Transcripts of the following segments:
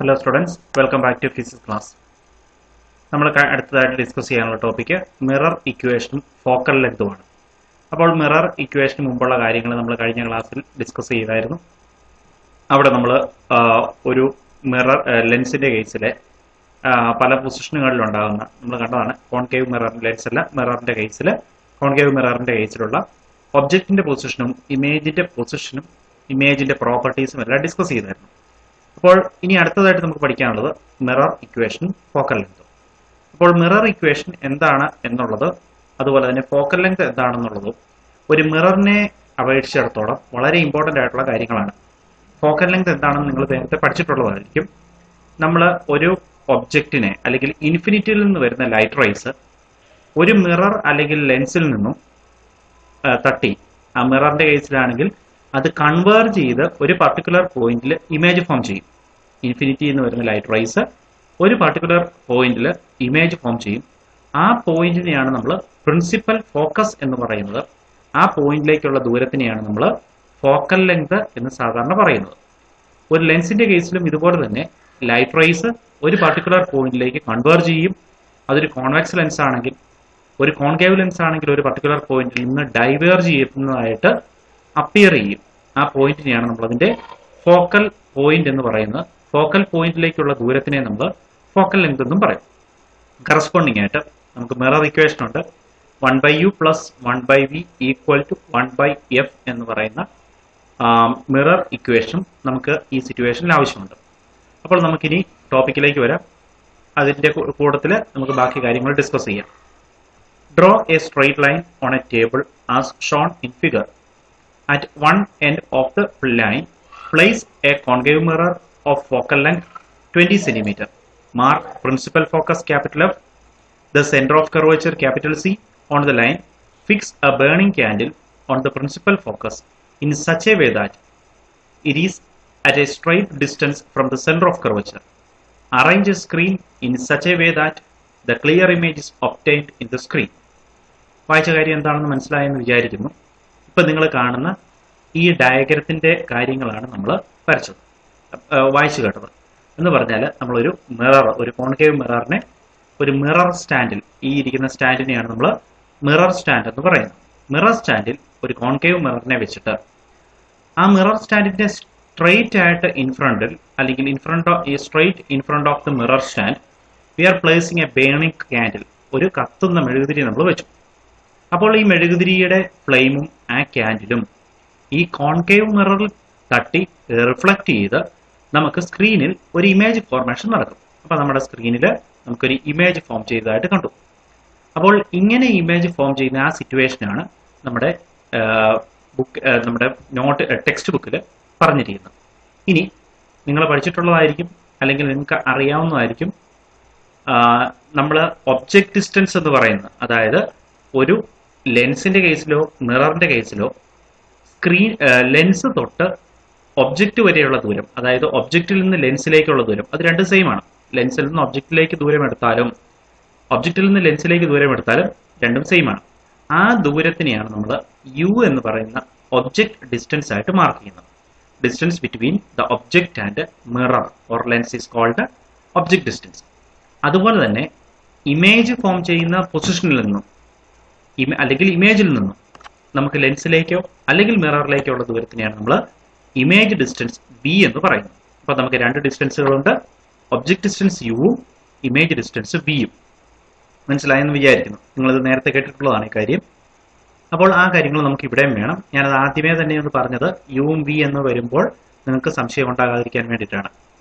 Hello students, welcome back to physics class. നമ്മൾ അടുത്തതായിട്ട് discuss ചെയ്യാനുള്ള ടോപ്പിക് മിറർ ഇക്വേഷനും ഫോക്കൽ ലെങ്തുമാണ്. അപ്പോൾ മിറർ ഇക്വേഷന് മുമ്പുള്ള കാര്യങ്ങൾ നമ്മൾ കഴിഞ്ഞ ക്ലാസ്സിൽ ഡിസ്കസ് ചെയ്തായിരുന്നു. അവിടെ നമ്മൾ ഒരു മിറർ ലെൻസിന്റെ കേസിലെ പല പൊസിഷനുകളിൽ ഉണ്ടാകുന്ന നമ്മൾ കണ്ടതാണ് കോൺകേവ് മിറർ ലെൻസ് അല്ല മിററിന്റെ കേസിൽ കോൺകേവ് മിററിന്റെ കേസിലുള്ള ഒബ്ജക്റ്റിന്റെ പൊസിഷനും ഇമേജിന്റെ പ്രോപ്പർട്ടീസും എല്ലാം ഡിസ്കസ് ചെയ്തായിരുന്നു. അപ്പോൾ ഇനി അടുത്തതായിട്ട് നമുക്ക് പഠിക്കാനുള്ളത് മിറർ ഇക്വേഷൻ ഫോക്കൽ ലെങ്ത്. അപ്പോൾ മിറർ ഇക്വേഷൻ എന്താണ് എന്നുള്ളത് അതുപോലെ തന്നെ ഫോക്കൽ ലെങ്ത് എന്താണെന്നുള്ളതും ഒരു മിററിനെ അപേക്ഷിച്ചിടത്തോളം വളരെ ഇമ്പോർട്ടൻ്റ് ആയിട്ടുള്ള കാര്യങ്ങളാണ്. ഫോക്കൽ ലെങ്ത് എന്താണെന്ന് നിങ്ങൾ നേരത്തെ പഠിച്ചിട്ടുള്ളതായിരിക്കും. നമ്മൾ ഒരു ഒബ്ജക്റ്റിനെ അല്ലെങ്കിൽ ഇൻഫിനിറ്റിയിൽ നിന്ന് വരുന്ന ലൈറ്റ് റേസ് ഒരു മിറർ അല്ലെങ്കിൽ ലെൻസിൽ നിന്നും തട്ടി ആ മിററിന്റെ കേസിലാണെങ്കിൽ അത് കൺവേർജ് ചെയ്ത് ഒരു പർട്ടിക്കുലർ പോയിന്റിൽ ഇമേജ് ഫോം ചെയ്യും. ഇൻഫിനിറ്റി എന്ന് വരുന്ന ലൈറ്റ് റേസ് ഒരു പർട്ടിക്കുലർ പോയിന്റിൽ ഇമേജ് ഫോം ചെയ്യും. ആ പോയിന്റിനെയാണ് നമ്മൾ പ്രിൻസിപ്പൽ ഫോക്കസ് എന്ന് പറയുന്നത്. ആ പോയിന്റിലേക്കുള്ള ദൂരത്തിനെയാണ് നമ്മൾ ഫോക്കൽ ലെങ്ത് എന്ന് സാധാരണ പറയുന്നത്. ഒരു ലെൻസിന്റെ കേസിലും ഇതുപോലെ തന്നെ ലൈറ്റ് റേസ് ഒരു പർട്ടിക്കുലർ പോയിന്റിലേക്ക് കൺവേർജ് ചെയ്യും. അതൊരു കോൺവെക്സ് ലെൻസ് ആണെങ്കിൽ ഒരു കോൺകേവ് ലെൻസ് ആണെങ്കിൽ ഒരു പർട്ടിക്കുലർ പോയിന്റിൽ നിന്ന് ഡൈവേർജ് ചെയ്യുന്നതായിട്ട് അപ്പിയർ ചെയ്യും. ആ പോയിന്റിനെയാണ് നമ്മൾ അതിന്റെ ഫോക്കൽ പോയിന്റ് എന്ന് പറയുന്നത്. ഫോക്കൽ പോയിന്റിലേക്കുള്ള ദൂരത്തിനെ നമ്മൾ ഫോക്കൽ ലെങ്ത് എന്നും പറയും. കറസ്പോണ്ടിങ് ആയിട്ട് നമുക്ക് മിറർ ഇക്വേഷൻ ഉണ്ട്. 1/u + 1/v = 1/f എന്ന് പറയുന്ന മിറർ ഇക്വേഷൻ നമുക്ക് ഈ സിറ്റുവേഷനിൽ ആവശ്യമുണ്ട്. അപ്പോൾ നമുക്കിനി ടോപ്പിക്കിലേക്ക് വരാം. അതിന്റെ കൂട്ടത്തിൽ നമുക്ക് ബാക്കി കാര്യങ്ങൾ ഡിസ്കസ് ചെയ്യാം. Draw a straight line on a table as shown in figure. At one end of the line, place a concave mirror of focal length 20 cm. Mark principal focus F, the center of curvature C on the line. Fix a burning candle on the principal focus in such a way that it is at a straight distance from the center of curvature. Arrange a screen in such a way that the clear image is obtained in the screen. വായിച്ച കാര്യം എന്താണെന്ന് മനസ്സിലായെന്ന് വിചാരിക്കുന്നു. ഇപ്പം നിങ്ങൾ കാണുന്ന ഈ ഡയഗ്രത്തിന്റെ കാര്യങ്ങളാണ് നമ്മൾ വായിച്ചു കേട്ടത്. എന്ന് പറഞ്ഞാൽ നമ്മളൊരു മിറർ, ഒരു കോൺകേവ് മിററിനെ ഒരു മിറർ സ്റ്റാൻഡിൽ, ഈ ഇരിക്കുന്ന സ്റ്റാൻഡിനെയാണ് നമ്മൾ മിറർ സ്റ്റാൻഡ് എന്ന് പറയുന്നത്. മിറർ സ്റ്റാൻഡിൽ ഒരു കോൺകേവ് മിററിനെ വെച്ചിട്ട് ആ മിറർ സ്റ്റാൻഡിന്റെ സ്ട്രെയിറ്റ് ആയിട്ട് ഇൻഫ്രണ്ടിൽ അല്ലെങ്കിൽ straight in front of the mirror stand we are placing a burning candle, ഒരു കത്തുന്ന മെഴുകുതിരി നമ്മൾ വെച്ചു. അപ്പോൾ ഈ മെഴുകുതിരിയുടെ ഫ്ലെയിമും ആ ക്യാൻഡിലും ഈ കോൺകേവ് മിററിൽ തട്ടി റിഫ്ലക്ട് ചെയ്ത് നമുക്ക് സ്ക്രീനിൽ ഒരു ഇമേജ് ഫോർമേഷൻ നടക്കും. അപ്പോൾ നമ്മുടെ സ്ക്രീനിൽ നമുക്കൊരു ഇമേജ് ഫോം ചെയ്തതായിട്ട് കണ്ടു. അപ്പോൾ ഇങ്ങനെ ഇമേജ് ഫോം ചെയ്യുന്ന ആ സിറ്റുവേഷനാണ് നമ്മുടെ ടെക്സ്റ്റ് ബുക്കിൽ പറഞ്ഞിരിക്കുന്നത്. ഇനി നിങ്ങൾ പഠിച്ചിട്ടുള്ളതായിരിക്കും അല്ലെങ്കിൽ നിങ്ങൾക്ക് അറിയാവുന്നതായിരിക്കും, നമ്മൾ ഒബ്ജക്റ്റ് ഡിസ്റ്റൻസ് എന്ന് പറയുന്നത്, അതായത് ഒരു ലെൻസിന്റെ കേസിലോ മിററിന്റെ കേസിലോ ലെൻസ് തൊട്ട് ഒബ്ജക്റ്റ് വരെയുള്ള ദൂരം, അതായത് ഒബ്ജക്റ്റിൽ നിന്ന് ലെൻസിലേക്കുള്ള ദൂരം, അത് രണ്ടും സെയിം ആണ്. ലെൻസിൽ നിന്ന് ഒബ്ജക്റ്റിലേക്ക് ദൂരം എടുത്താലും ഒബ്ജക്റ്റിൽ നിന്ന് ലെൻസിലേക്ക് ദൂരം എടുത്താലും രണ്ടും സെയിം ആണ്. ആ ദൂരത്തിനെയാണ് നമ്മൾ യു എന്ന് പറയുന്ന ഒബ്ജക്റ്റ് ഡിസ്റ്റൻസ് ആയിട്ട് മാർക്ക് ചെയ്യുന്നത്. Distance between the object and mirror or lens is called object distance. അതുപോലെ തന്നെ ഇമേജ് ഫോം ചെയ്യുന്ന പൊസിഷനിൽ നിന്നും അല്ലെങ്കിൽ ഇമേജിൽ നിന്നും നമുക്ക് ലെൻസിലേക്കോ അല്ലെങ്കിൽ മിററിലേക്കോ ഉള്ള ദൂരത്തിനെയാണ് നമ്മൾ ഇമേജ് ഡിസ്റ്റൻസ് ബി എന്ന് പറയുന്നത്. അപ്പോൾ നമുക്ക് രണ്ട് ഡിസ്റ്റൻസുകളുണ്ട്, ഒബ്ജക്റ്റ് ഡിസ്റ്റൻസ് യുവും ഇമേജ് ഡിസ്റ്റൻസ് ബിയും. മനസ്സിലായെന്ന് വിചാരിക്കുന്നു. നിങ്ങളിത് നേരത്തെ കേട്ടിട്ടുള്ളതാണ് ഈ കാര്യം. അപ്പോൾ ആ കാര്യങ്ങൾ നമുക്ക് ഇവിടെയും വേണം. ഞാനത് ആദ്യമേ തന്നെ ഒന്ന് പറഞ്ഞത് യുവും ബി എന്ന് വരുമ്പോൾ നിങ്ങൾക്ക് സംശയം ഉണ്ടാകാതിരിക്കാൻ വേണ്ടിയിട്ടാണ്.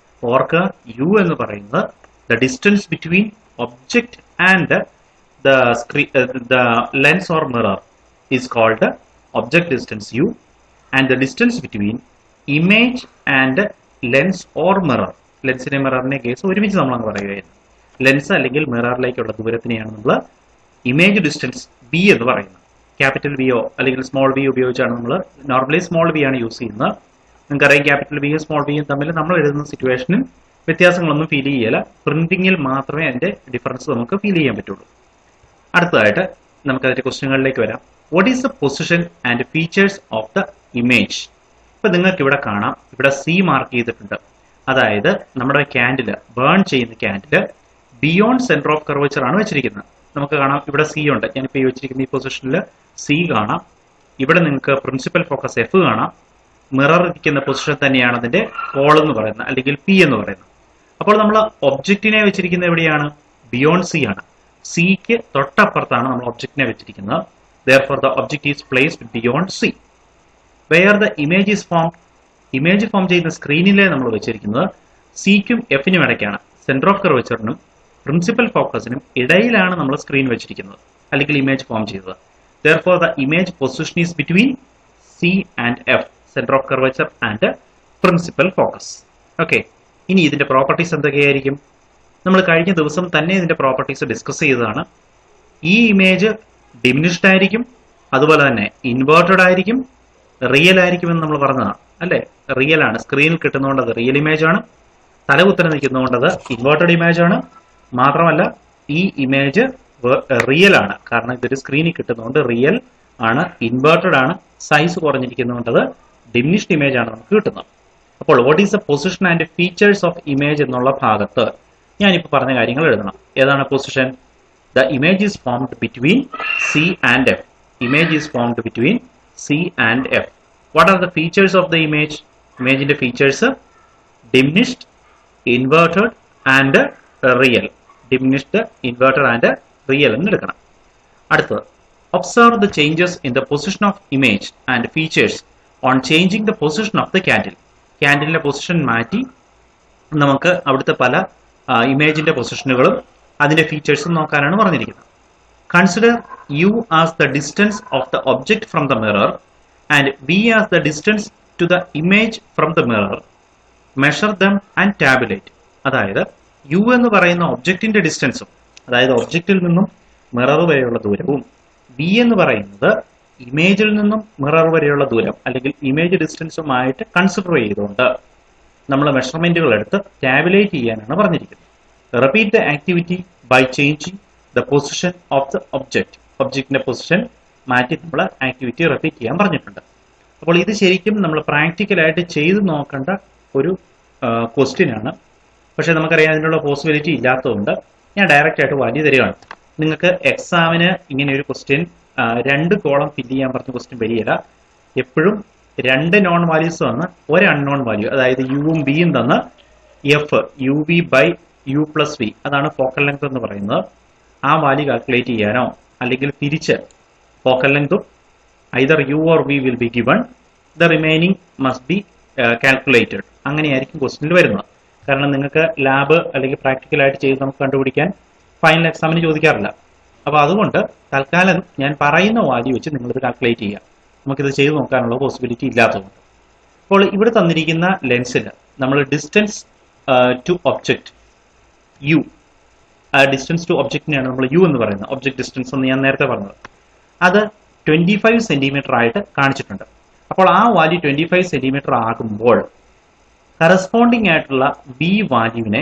ഓർക്ക് യു എന്ന് പറയുന്നത് the distance between object and the lens or mirror is called object distance u, and the distance between image and lens or mirror, ലെൻസിനെ മിററിനെ കേസ് ഒരുമിച്ച് നമ്മളങ്ങ് പറയുകയായിരുന്നു. ലെൻസ് അല്ലെങ്കിൽ മിററിലേക്കുള്ള ദൂരത്തിനെയാണ് നമ്മൾ ഇമേജ് ഡിസ്റ്റൻസ് ബി എന്ന് പറയുന്നത്. ക്യാപിറ്റൽ ബിയോ അല്ലെങ്കിൽ സ്മോൾ ബി ഉപയോഗിച്ചാണ് നമ്മൾ നോർമലി സ്മോൾ ബി ആണ് യൂസ് ചെയ്യുന്നത്. നിങ്ങൾക്കറിയാം ക്യാപിറ്റൽ ബിയും സ്മോൾ ബിയും തമ്മിൽ നമ്മൾ എഴുതുന്ന സിറ്റുവേഷനിൽ വ്യത്യാസങ്ങളൊന്നും ഫീൽ ചെയ്യില്ല. പ്രിന്റിങ്ങിൽ മാത്രമേ അതിന്റെ ഡിഫറൻസ് നമുക്ക് ഫീൽ ചെയ്യാൻ പറ്റുള്ളൂ. അടുത്തതായിട്ട് നമുക്ക് അതിന്റെ ക്വസ്റ്റ്യനുകളിലേക്ക് വരാം. What is the position and features of the image? ഇപ്പൊ നിങ്ങൾക്ക് ഇവിടെ കാണാം, ഇവിടെ സി മാർക്ക് ചെയ്തിട്ടുണ്ട്. അതായത് നമ്മുടെ ക്യാൻഡില് ബേൺ ചെയ്യുന്ന candle beyond centre of curvature ആണ് വെച്ചിരിക്കുന്നത്. നമുക്ക് കാണാം ഇവിടെ സി ഉണ്ട്. ഞാനിപ്പോൾ ഈ വെച്ചിരിക്കുന്ന ഈ പൊസിഷനിൽ സി കാണാം. ഇവിടെ നിങ്ങൾക്ക് പ്രിൻസിപ്പൽ ഫോക്കസ് എഫ് കാണാം. മിറർ ഇരിക്കുന്ന പൊസിഷൻ തന്നെയാണ് അതിന്റെ കോൾ എന്ന് പറയുന്നത്, അല്ലെങ്കിൽ പി എന്ന് പറയുന്നത്. അപ്പോൾ നമ്മൾ ഒബ്ജക്റ്റിനെ വെച്ചിരിക്കുന്നത് എവിടെയാണ്? ബിയോണ്ട് സി ആണ്. സിക്ക് തൊട്ടപ്പുറത്താണ് നമ്മൾ ഒബ്ജക്റ്റിനെ വെച്ചിരിക്കുന്നത്. therefore the object is placed beyond C. where the image is formed, image form ചെയ്യുന്ന സ്ക്രീനിലെ നമ്മൾ വെച്ചിരിക്കുന്നത് സിക്കും എഫിനും ഇടയ്ക്കാണ്. സെന്റർ ഓഫ് കർവേച്ചറിനും പ്രിൻസിപ്പൽ ഫോക്കസിനും ഇടയിലാണ് നമ്മൾ സ്ക്രീൻ വെച്ചിരിക്കുന്നത്, അല്ലെങ്കിൽ ഇമേജ് ഫോം ചെയ്തത്. therefore the image position is between C and F, center of curvature and principal focus. Okay, ഇനി ഇതിന്റെ പ്രോപ്പർട്ടീസ് എന്തൊക്കെയായിരിക്കും? നമ്മൾ കഴിഞ്ഞ ദിവസം തന്നെ ഇതിന്റെ പ്രോപ്പർട്ടീസ് ഡിസ്കസ് ചെയ്തതാണ്. ഈ ഇമേജ് ഡിമിനിഷ്ഡ് ആയിരിക്കും, അതുപോലെ തന്നെ ഇൻവേർട്ടഡ് ആയിരിക്കും, റിയൽ ആയിരിക്കും എന്ന് നമ്മൾ പറഞ്ഞതാണ് അല്ലേ? റിയൽ ആണ്, സ്ക്രീനിൽ കിട്ടുന്നതുകൊണ്ട് അത് റിയൽ ഇമേജ് ആണ്. തലകുത്തനെ നിൽക്കുന്നതുകൊണ്ട് അത് ഇൻവേർട്ടഡ് ഇമേജ് ആണ്. മാത്രമല്ല ഈ ഇമേജ് റിയൽ ആണ്, കാരണം ഇതൊരു സ്ക്രീനിൽ കിട്ടുന്നതുകൊണ്ട് റിയൽ ആണ്, ഇൻവേർട്ടഡ് ആണ്. സൈസ് കുറഞ്ഞിരിക്കുന്നതുകൊണ്ട് അത് ഡിമിനിഷ്ഡ് ഇമേജ് ആണ് നമുക്ക് കിട്ടുന്നത്. അപ്പോൾ what is the position and features of image എന്നുള്ള ഭാഗത്ത് ഞാനിപ്പോൾ പറഞ്ഞ കാര്യങ്ങൾ എഴുതണം. ഏതാണ് position? The image is formed between C and F. Image is formed between C and F. What are the features of the image? ഇമേജിന്റെ features diminished, inverted and real. Diminished, inverted and real എന്ന് എടുക്കണം. അടുത്തത്, observe the changes in the position of image and features on changing the position of the candle. ക്യാൻഡിലിന്റെ പൊസിഷൻ മാറ്റി നമുക്ക് അവിടുത്തെ പല ഇമേജിന്റെ പൊസിഷനുകളും അതിന്റെ ഫീച്ചേഴ്സും നോക്കാനാണ് പറഞ്ഞിരിക്കുന്നത്. Consider U as the distance of the object from the mirror and V as the distance to the image from the mirror. Measure them and tabulate. അതായത് യു എന്ന് പറയുന്ന ഒബ്ജക്റ്റിന്റെ ഡിസ്റ്റൻസും, അതായത് ഒബ്ജക്റ്റിൽ നിന്നും മിറർ വരെയുള്ള ദൂരവും, വി എന്ന് പറയുന്നത് ഇമേജിൽ നിന്നും മിറർ വരെയുള്ള ദൂരം അല്ലെങ്കിൽ ഇമേജ് ഡിസ്റ്റൻസുമായിട്ട് കൺസിഡർ ചെയ്തുകൊണ്ട് നമ്മൾ മെഷർമെന്റുകൾ എടുത്ത് ടാബുലേറ്റ് ചെയ്യാനാണ് പറഞ്ഞിരിക്കുന്നത്. Repeat the activity by changing the position of the object. ഒബ്ജക്റ്റിന്റെ പൊസിഷൻ മാറ്റി നമ്മൾ ആക്ടിവിറ്റി റിപ്പീറ്റ് ചെയ്യാൻ പറഞ്ഞിട്ടുണ്ട്. അപ്പോൾ ഇത് ശരിക്കും നമ്മൾ പ്രാക്ടിക്കലായിട്ട് ചെയ്ത് നോക്കേണ്ട ഒരു ക്വസ്റ്റ്യൻ ആണ്. പക്ഷെ നമുക്കറിയാം അതിനുള്ള പോസിബിലിറ്റി ഇല്ലാത്തതുകൊണ്ട് ഞാൻ ഡയറക്റ്റ് ആയിട്ട് വാല്യൂ തരികയാണ്. നിങ്ങൾക്ക് എക്സാമിന് ഇങ്ങനെ ഒരു ക്വസ്റ്റ്യൻ 2 കോളം ഫില്ല് ചെയ്യാൻ പറഞ്ഞ ക്വസ്റ്റ്യൻ വരികയില്ല. എപ്പോഴും 2 നോൺ വാല്യൂസ് തന്ന് ഒരു അൺനോൺ വാല്യൂ, അതായത് യുവും ബിയും തന്ന് F U V by U plus V, അതാണ് ഫോക്കൽ ലെങ്ത് എന്ന് പറയുന്നത്. ആ വാല്യൂ കാൽക്കുലേറ്റ് ചെയ്യാനോ അല്ലെങ്കിൽ തിരിച്ച് ഫോക്കൽ ലെങ്തും either U or V will be given, the remaining must be calculated. അങ്ങനെയായിരിക്കും ക്വസ്റ്റ്യനിൽ വരുന്നത്. കാരണം നിങ്ങൾക്ക് ലാബ് അല്ലെങ്കിൽ പ്രാക്ടിക്കലായിട്ട് ചെയ്ത് നമുക്ക് കണ്ടുപിടിക്കാൻ ഫൈനൽ എക്സാമിന് ചോദിക്കാറില്ല. അപ്പോൾ അതുകൊണ്ട് തൽക്കാലം ഞാൻ പറയുന്ന വാല്യൂ വെച്ച് നിങ്ങളിത് കാൽക്കുലേറ്റ് ചെയ്യുക. നമുക്കിത് ചെയ്ത് നോക്കാനുള്ള പോസിബിലിറ്റി ഇല്ലാത്തതുകൊണ്ട്. അപ്പോൾ ഇവിടെ തന്നിരിക്കുന്ന ലെൻസിൽ നമ്മൾ distance to object U, distance to ഒബ്ജക്റ്റിനെയാണ് നമ്മൾ യു എന്ന് പറയുന്നത്. ഒബ്ജക്ട് ഡിസ്റ്റൻസ് എന്ന് ഞാൻ നേരത്തെ പറഞ്ഞത് അത് 25 സെന്റിമീറ്റർ ആയിട്ട് കാണിച്ചിട്ടുണ്ട്. അപ്പോൾ ആ വാല്യൂ 25 സെന്റിമീറ്റർ ആകുമ്പോൾ കറസ്പോണ്ടിങ് ആയിട്ടുള്ള വി വാല്യൂവിനെ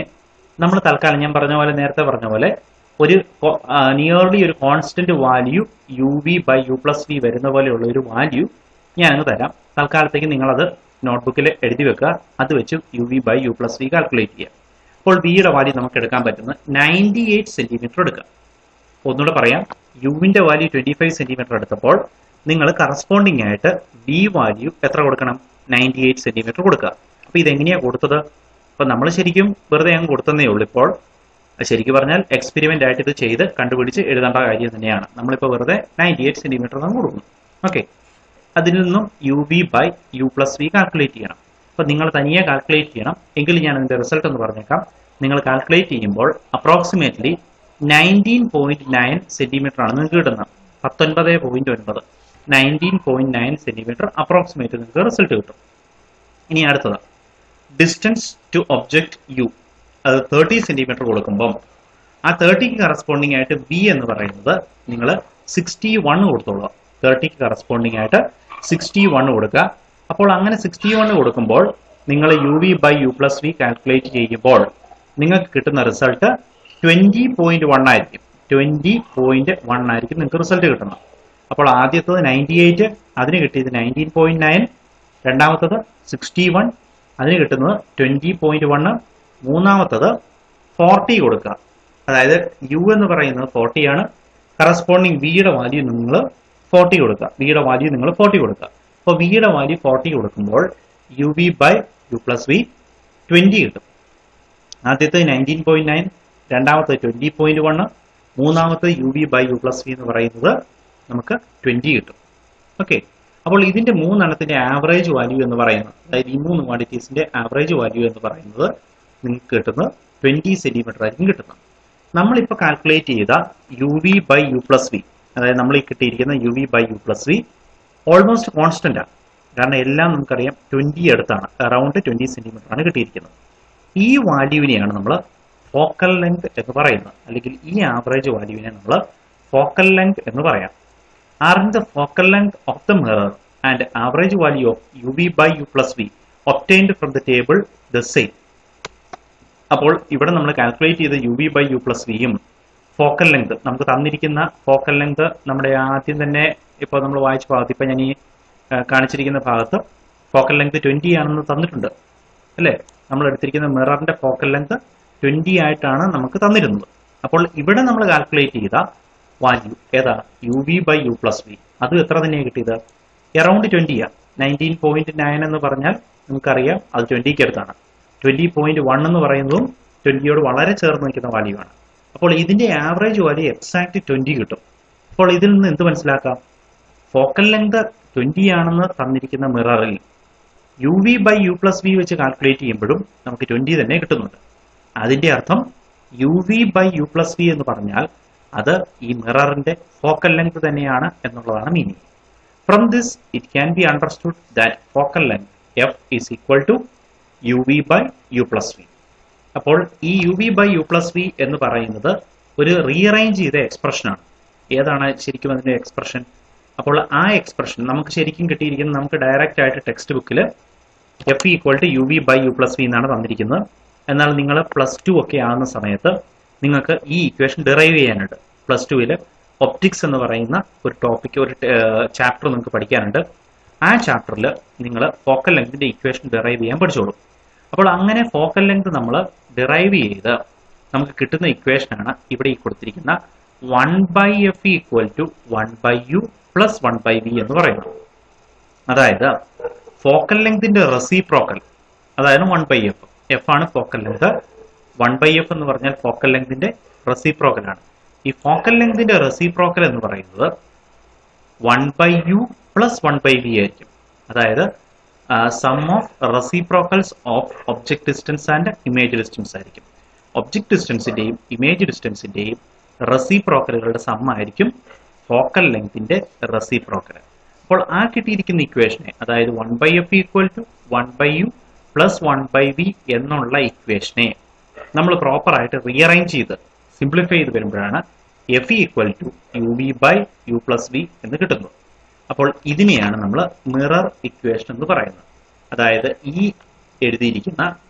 നമ്മൾ തൽക്കാലം ഞാൻ പറഞ്ഞ പോലെ നേരത്തെ പറഞ്ഞ പോലെ ഒരു നിയർലി ഒരു constant value U V by U plus V വരുന്ന പോലെയുള്ള ഒരു വാല്യൂ ഞാനങ്ങ് തരാം. തൽക്കാലത്തേക്ക് നിങ്ങളത് നോട്ട്ബുക്കിൽ എഴുതി വെക്കുക. അത് വെച്ച് U V by U plus V calculate ചെയ്യുക. അപ്പോൾ വിയുടെ വാല്യൂ നമുക്ക് എടുക്കാൻ പറ്റുന്നത് 98 സെന്റിമീറ്റർ എടുക്കുക. ഒന്നുകൂടെ പറയാം, യുവിന്റെ വാല്യൂ 25 സെന്റിമീറ്റർ എടുത്തപ്പോൾ നിങ്ങൾ കറസ്പോണ്ടിങ് ആയിട്ട് വി വാല്യൂ എത്ര കൊടുക്കണം? 98 സെന്റിമീറ്റർ കൊടുക്കുക. അപ്പൊ ഇതെങ്ങനെയാണ് കൊടുത്തത്? അപ്പൊ നമ്മൾ ശരിക്കും വെറുതെ അങ്ങ് കൊടുത്തതേ ഉള്ളൂ. ഇപ്പോൾ ശരിക്കും പറഞ്ഞാൽ എക്സ്പെരിമെന്റ് ആയിട്ട് ഇത് ചെയ്ത് കണ്ടുപിടിച്ച് എഴുതേണ്ട കാര്യം തന്നെയാണ്. നമ്മളിപ്പോൾ വെറുതെ 98 സെന്റിമീറ്റർ നമ്മൾ കൊടുക്കുന്നു. ഓക്കെ, അതിൽ നിന്നും U V by U plus V calculate ചെയ്യണം. അപ്പൊ നിങ്ങൾ തനിയെ കാൽക്കുലേറ്റ് ചെയ്യണം. എങ്കിലും ഞാൻ അതിന്റെ റിസൾട്ട് ഒന്ന് പറഞ്ഞേക്കാം. നിങ്ങൾ കാൽക്കുലേറ്റ് ചെയ്യുമ്പോൾ അപ്രോക്സിമേറ്റ്ലി 19.9 സെന്റിമീറ്റർ ആണ് നിങ്ങൾക്ക് കിട്ടുന്നത്. 19.9 19.9 സെന്റിമീറ്റർ അപ്രോക്സിമേറ്റ് നിങ്ങൾക്ക് റിസൾട്ട് കിട്ടും. ഇനി അടുത്തത് ഡിസ്റ്റൻസ് ടു ഒബ്ജക്ട് യു, അത് 30 സെന്റിമീറ്റർ കൊടുക്കുമ്പോൾ ആ 30ക്ക് കറസ്പോണ്ടിങ് ആയിട്ട് ബി എന്ന് പറയുന്നത് നിങ്ങൾ 61 കൊടുത്തോളുക. 30ക്ക് കറസ്പോണ്ടിങ് ആയിട്ട് 61 കൊടുക്കുക. അപ്പോൾ അങ്ങനെ 61 കൊടുക്കുമ്പോൾ നിങ്ങൾ u V by U plus V calculate ചെയ്യുമ്പോൾ നിങ്ങൾക്ക് കിട്ടുന്ന റിസൾട്ട് 20.1 ആയിരിക്കും. 20.1 ആയിരിക്കും നിങ്ങൾക്ക് റിസൾട്ട് കിട്ടുന്നത്. അപ്പോൾ ആദ്യത്തത് 98, അതിന് കിട്ടിയത് 19.9, രണ്ടാമത്തത് 61, അതിന് കിട്ടുന്നത് 20.1. മൂന്നാമത്തത് 40 കൊടുക്കുക. അതായത് യു എന്ന് പറയുന്നത് 40 ആണ്. കറസ്പോണ്ടിങ് വിയുടെ വാല്യൂ നിങ്ങൾ 40 കൊടുക്കുക. വിയുടെ വാല്യൂ നിങ്ങൾ 40 കൊടുക്കുക. അപ്പോൾ വിയുടെ വാല്യൂ 40 കൊടുക്കുമ്പോൾ u V by U plus v 20 കിട്ടും. ആദ്യത്തെ 19.9, രണ്ടാമത്തെ 20.1, മൂന്നാമത്തെ u V by U plus V എന്ന് പറയുന്നത് നമുക്ക് 20 കിട്ടും. ഓക്കെ, അപ്പോൾ ഇതിന്റെ മൂന്നെണ്ണത്തിന്റെ ആവറേജ് വാല്യൂ എന്ന് പറയുന്നത്, അതായത് ഈ മൂന്ന് ക്വാണ്ടിറ്റീസിന്റെ ആവറേജ് വാല്യൂ എന്ന് പറയുന്നത് നിങ്ങൾക്ക് കിട്ടുന്നത് 20 സെന്റിമീറ്റർ ആയിരിക്കും കിട്ടുന്നത്. നമ്മളിപ്പോൾ കാൽക്കുലേറ്റ് ചെയ്ത u V by U plus v, അതായത് നമ്മൾ ഈ കിട്ടിയിരിക്കുന്ന u V by U plus v almost constant ആണ്. കാരണം എല്ലാം നമുക്കറിയാം 20 അടുത്താണ്, അറൌണ്ട് 20 സെന്റിമീറ്റർ ആണ് കിട്ടിയിരിക്കുന്നത്. ഈ വാല്യൂവിനെയാണ് നമ്മൾ ഫോക്കൽ ലെങ്ത് എന്ന് പറയുന്നത്, അല്ലെങ്കിൽ ഈ ആവറേജ് വാല്യൂവിനെ നമ്മൾ ഫോക്കൽ ലെങ്ത് എന്ന് പറയാം. Aren't the focal length of the mirror and average value of UV by U plus V obtained from the table the same? അപ്പോൾ ഇവിടെ നമ്മൾ കാൽക്കുലേറ്റ് ചെയ്ത u V by U plus വിയും focal length, നമുക്ക് തന്നിരിക്കുന്ന focal length നമ്മുടെ ആദ്യം തന്നെ ഇപ്പോൾ നമ്മൾ വായിച്ച ഭാഗത്ത്, ഇപ്പം ഞാൻ ഈ കാണിച്ചിരിക്കുന്ന ഭാഗത്ത് ഫോക്കൽ ലെങ്ത് 20 ആണെന്ന് തന്നിട്ടുണ്ട് അല്ലേ. നമ്മൾ എടുത്തിരിക്കുന്ന മിററിന്റെ ഫോക്കൽ ലെങ്ത് 20 ആയിട്ടാണ് നമുക്ക് തന്നിരുന്നത്. അപ്പോൾ ഇവിടെ നമ്മൾ കാൽക്കുലേറ്റ് ചെയ്ത വാല്യൂ ഏതാ, u V by U plus v, അത് എത്ര തന്നെയാണ് കിട്ടിയത്, അറൌണ്ട് 20 ആണ്. 19.9 എന്ന് പറഞ്ഞാൽ നമുക്കറിയാം അത് 20ക്ക് അടുത്താണ്. 20.1 എന്ന് പറയുന്നതും 20യോട് വളരെ ചേർന്ന് നിൽക്കുന്ന വാല്യൂ ആണ്. അപ്പോൾ ഇതിന്റെ ആവറേജ് വാല്യൂ എക്സാക്ട് 20 കിട്ടും. അപ്പോൾ ഇതിൽ നിന്ന് എന്ത് മനസ്സിലാക്കാം, ഫോക്കൽ ലെങ്ത് 20 ആണെന്ന് തന്നിരിക്കുന്ന മിററിൽ U V by U plus V വെച്ച് കാൽക്കുലേറ്റ് ചെയ്യുമ്പോഴും നമുക്ക് 20 തന്നെ കിട്ടുന്നുണ്ട്. അതിന്റെ അർത്ഥം U V by U plus V എന്ന് പറഞ്ഞാൽ അത് ഈ മിററിന്റെ ഫോക്കൽ ലെങ്ത് തന്നെയാണ് എന്നുള്ളതാണ് meaning. From this it can be understood that focal length F is equal to U V by U plus V. അപ്പോൾ ഈ U V by U plus V എന്ന് പറയുന്നത് ഒരു റീഅറേഞ്ച് ചെയ്ത എക്സ്പ്രഷനാണ്. ഏതാണ് ശരിക്കും അതിന്റെ എക്സ്പ്രഷൻ? അപ്പോൾ ആ എക്സ്പ്രഷൻ നമുക്ക് ശരിക്കും കിട്ടിയിരിക്കുന്നത്, നമുക്ക് ഡയറക്റ്റ് ആയിട്ട് ടെക്സ്റ്റ് ബുക്കിൽ f equal to U V by U plus v എന്നാണ് തന്നിരിക്കുന്നത്. എന്നാൽ നിങ്ങൾ +2 ഒക്കെ ആകുന്ന സമയത്ത് നിങ്ങൾക്ക് ഈ ഇക്വേഷൻ ഡിറൈവ് ചെയ്യാനുണ്ട്. +2 ഒപ്റ്റിക്സ് എന്ന് പറയുന്ന ഒരു ടോപ്പിക്, ഒരു ചാപ്റ്റർ നിങ്ങൾക്ക് പഠിക്കാനുണ്ട്. ആ ചാപ്റ്ററിൽ നിങ്ങൾ ഫോക്കൽ ലെങ്തിന്റെ ഇക്വേഷൻ ഡിറൈവ് ചെയ്യാൻ പഠിച്ചോളൂ. അപ്പോൾ അങ്ങനെ ഫോക്കൽ ലെങ്ത് നമ്മൾ ഡിറൈവ് ചെയ്ത് നമുക്ക് കിട്ടുന്ന ഇക്വേഷനാണ് ഇവിടെ ഈ കൊടുത്തിരിക്കുന്ന 1/f equal to 1/u plus 1/v എന്ന് പറയുന്നത്. അതായത് ഫോക്കൽ ലെങ്തിന്റെ റെസിപ്രോക്കൽ, അതായത് 1/f. എഫ് ആണ് ഫോക്കൽ ലെങ്ത്, 1/f എന്ന് പറഞ്ഞാൽ ഫോക്കൽ ലെങ്തിന്റെ റെസിപ്രോക്കൽ ആണ്. ഈ ഫോക്കൽ ലെങ്തിന്റെ റെസിപ്രോക്കൽ എന്ന് പറയുന്നത് 1/u പ്ലസ് 1/v ആയിരിക്കും. അതായത് sum of reciprocals of object distance and image distance ആയിരിക്കും. ഒബ്ജക്ട് ഡിസ്റ്റൻസിന്റെയും ഇമേജ് ഡിസ്റ്റൻസിന്റെയും റെസിപ്രോക്കലുകളുടെ സം ആയിരിക്കും ഫോക്കൽ ലെങ്തിന്റെ റെസിപ്രോക്കൽ. അപ്പോൾ ആ കിട്ടിയിരിക്കുന്ന ഇക്വേഷനെ, അതായത് 1/f equal to 1/u plus 1/v എന്നുള്ള ഇക്വേഷനെ നമ്മൾ പ്രോപ്പർ ആയിട്ട് റീഅറേഞ്ച് ചെയ്ത് സിംപ്ലിഫൈ ചെയ്ത് വരുമ്പോഴാണ് f equal to U V by U plus V എന്ന് കിട്ടുന്നത്. അപ്പോൾ ഇതിനെയാണ് നമ്മൾ മിറർ ഇക്വേഷൻ എന്ന് പറയുന്നത്. അതായത് ഈ എഴുതിയിരിക്കുന്ന